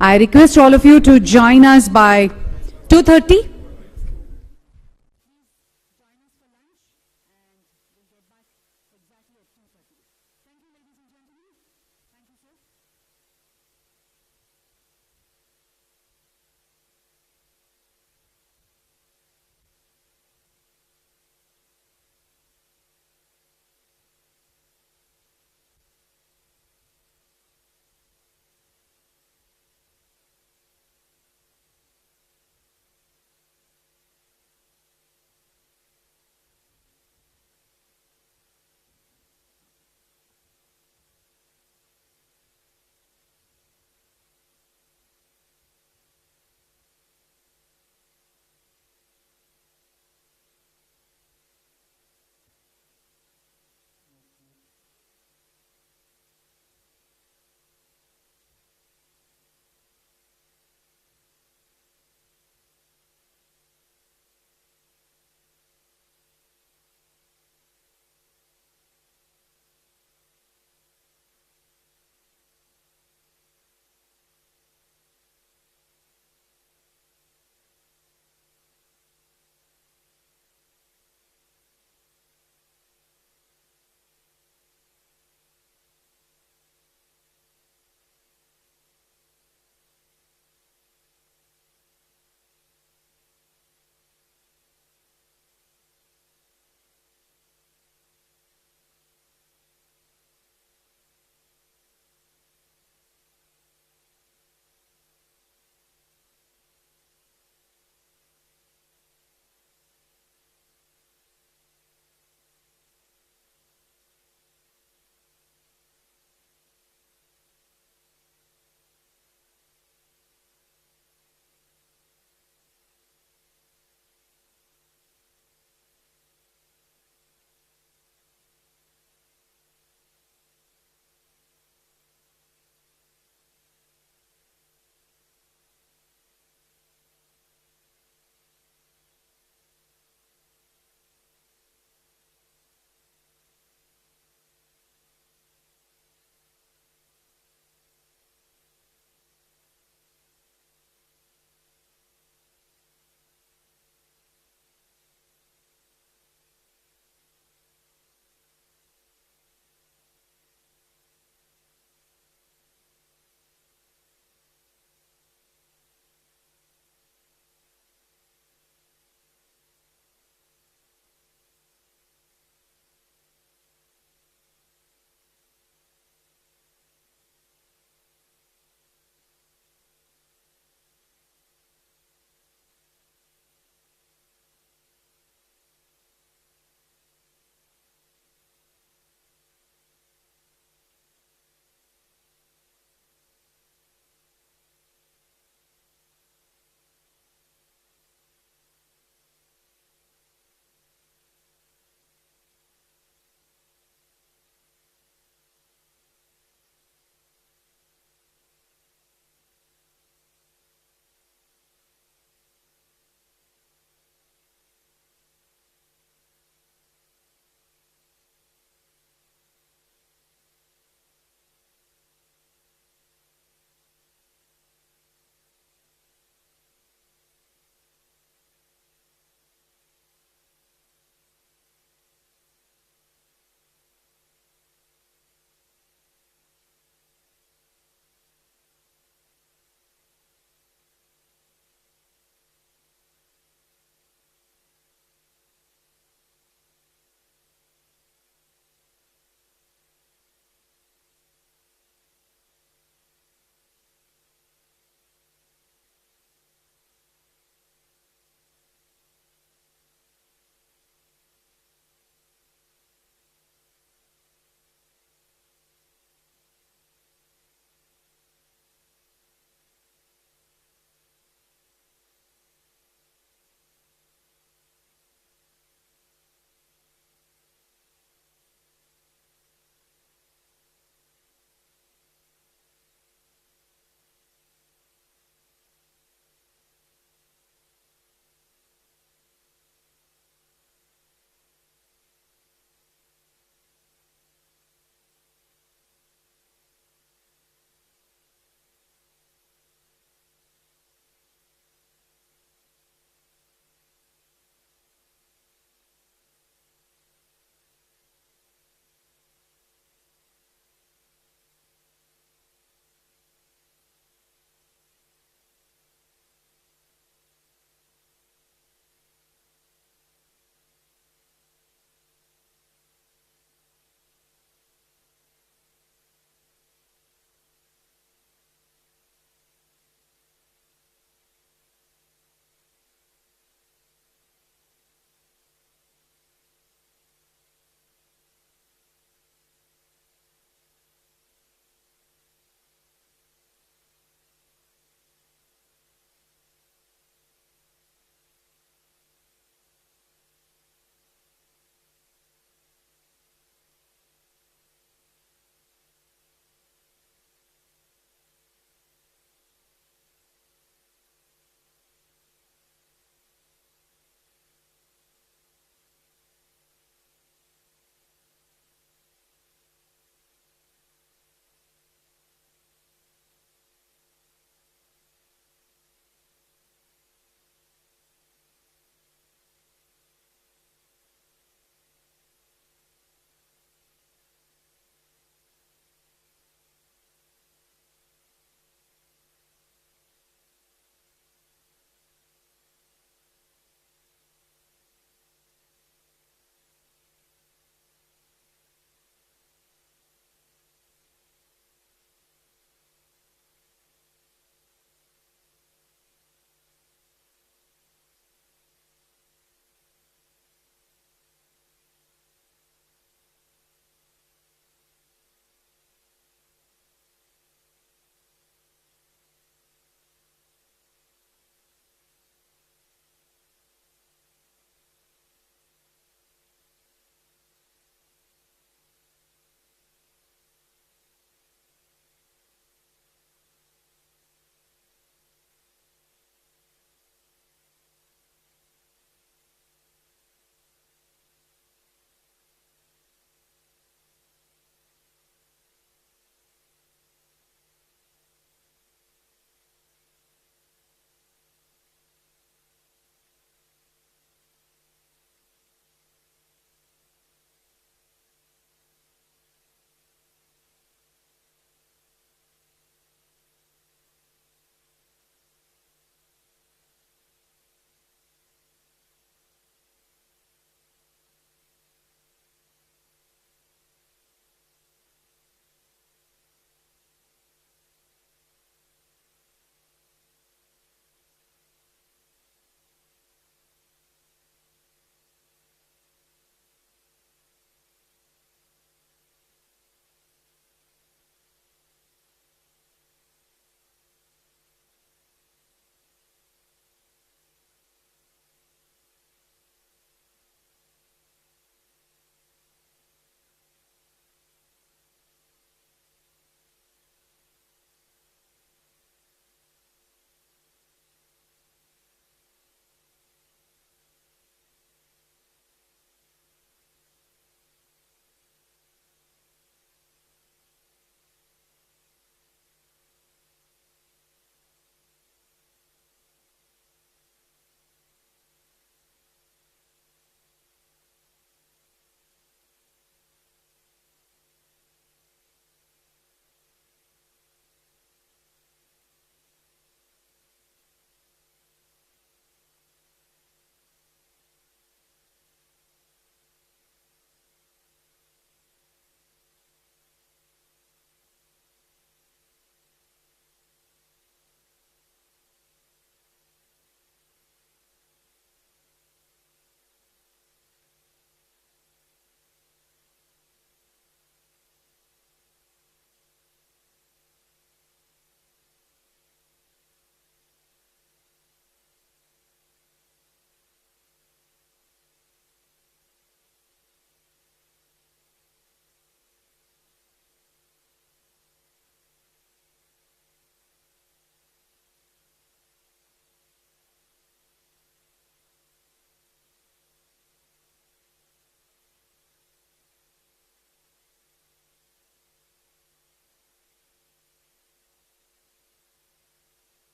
I request all of you to join us by 2:30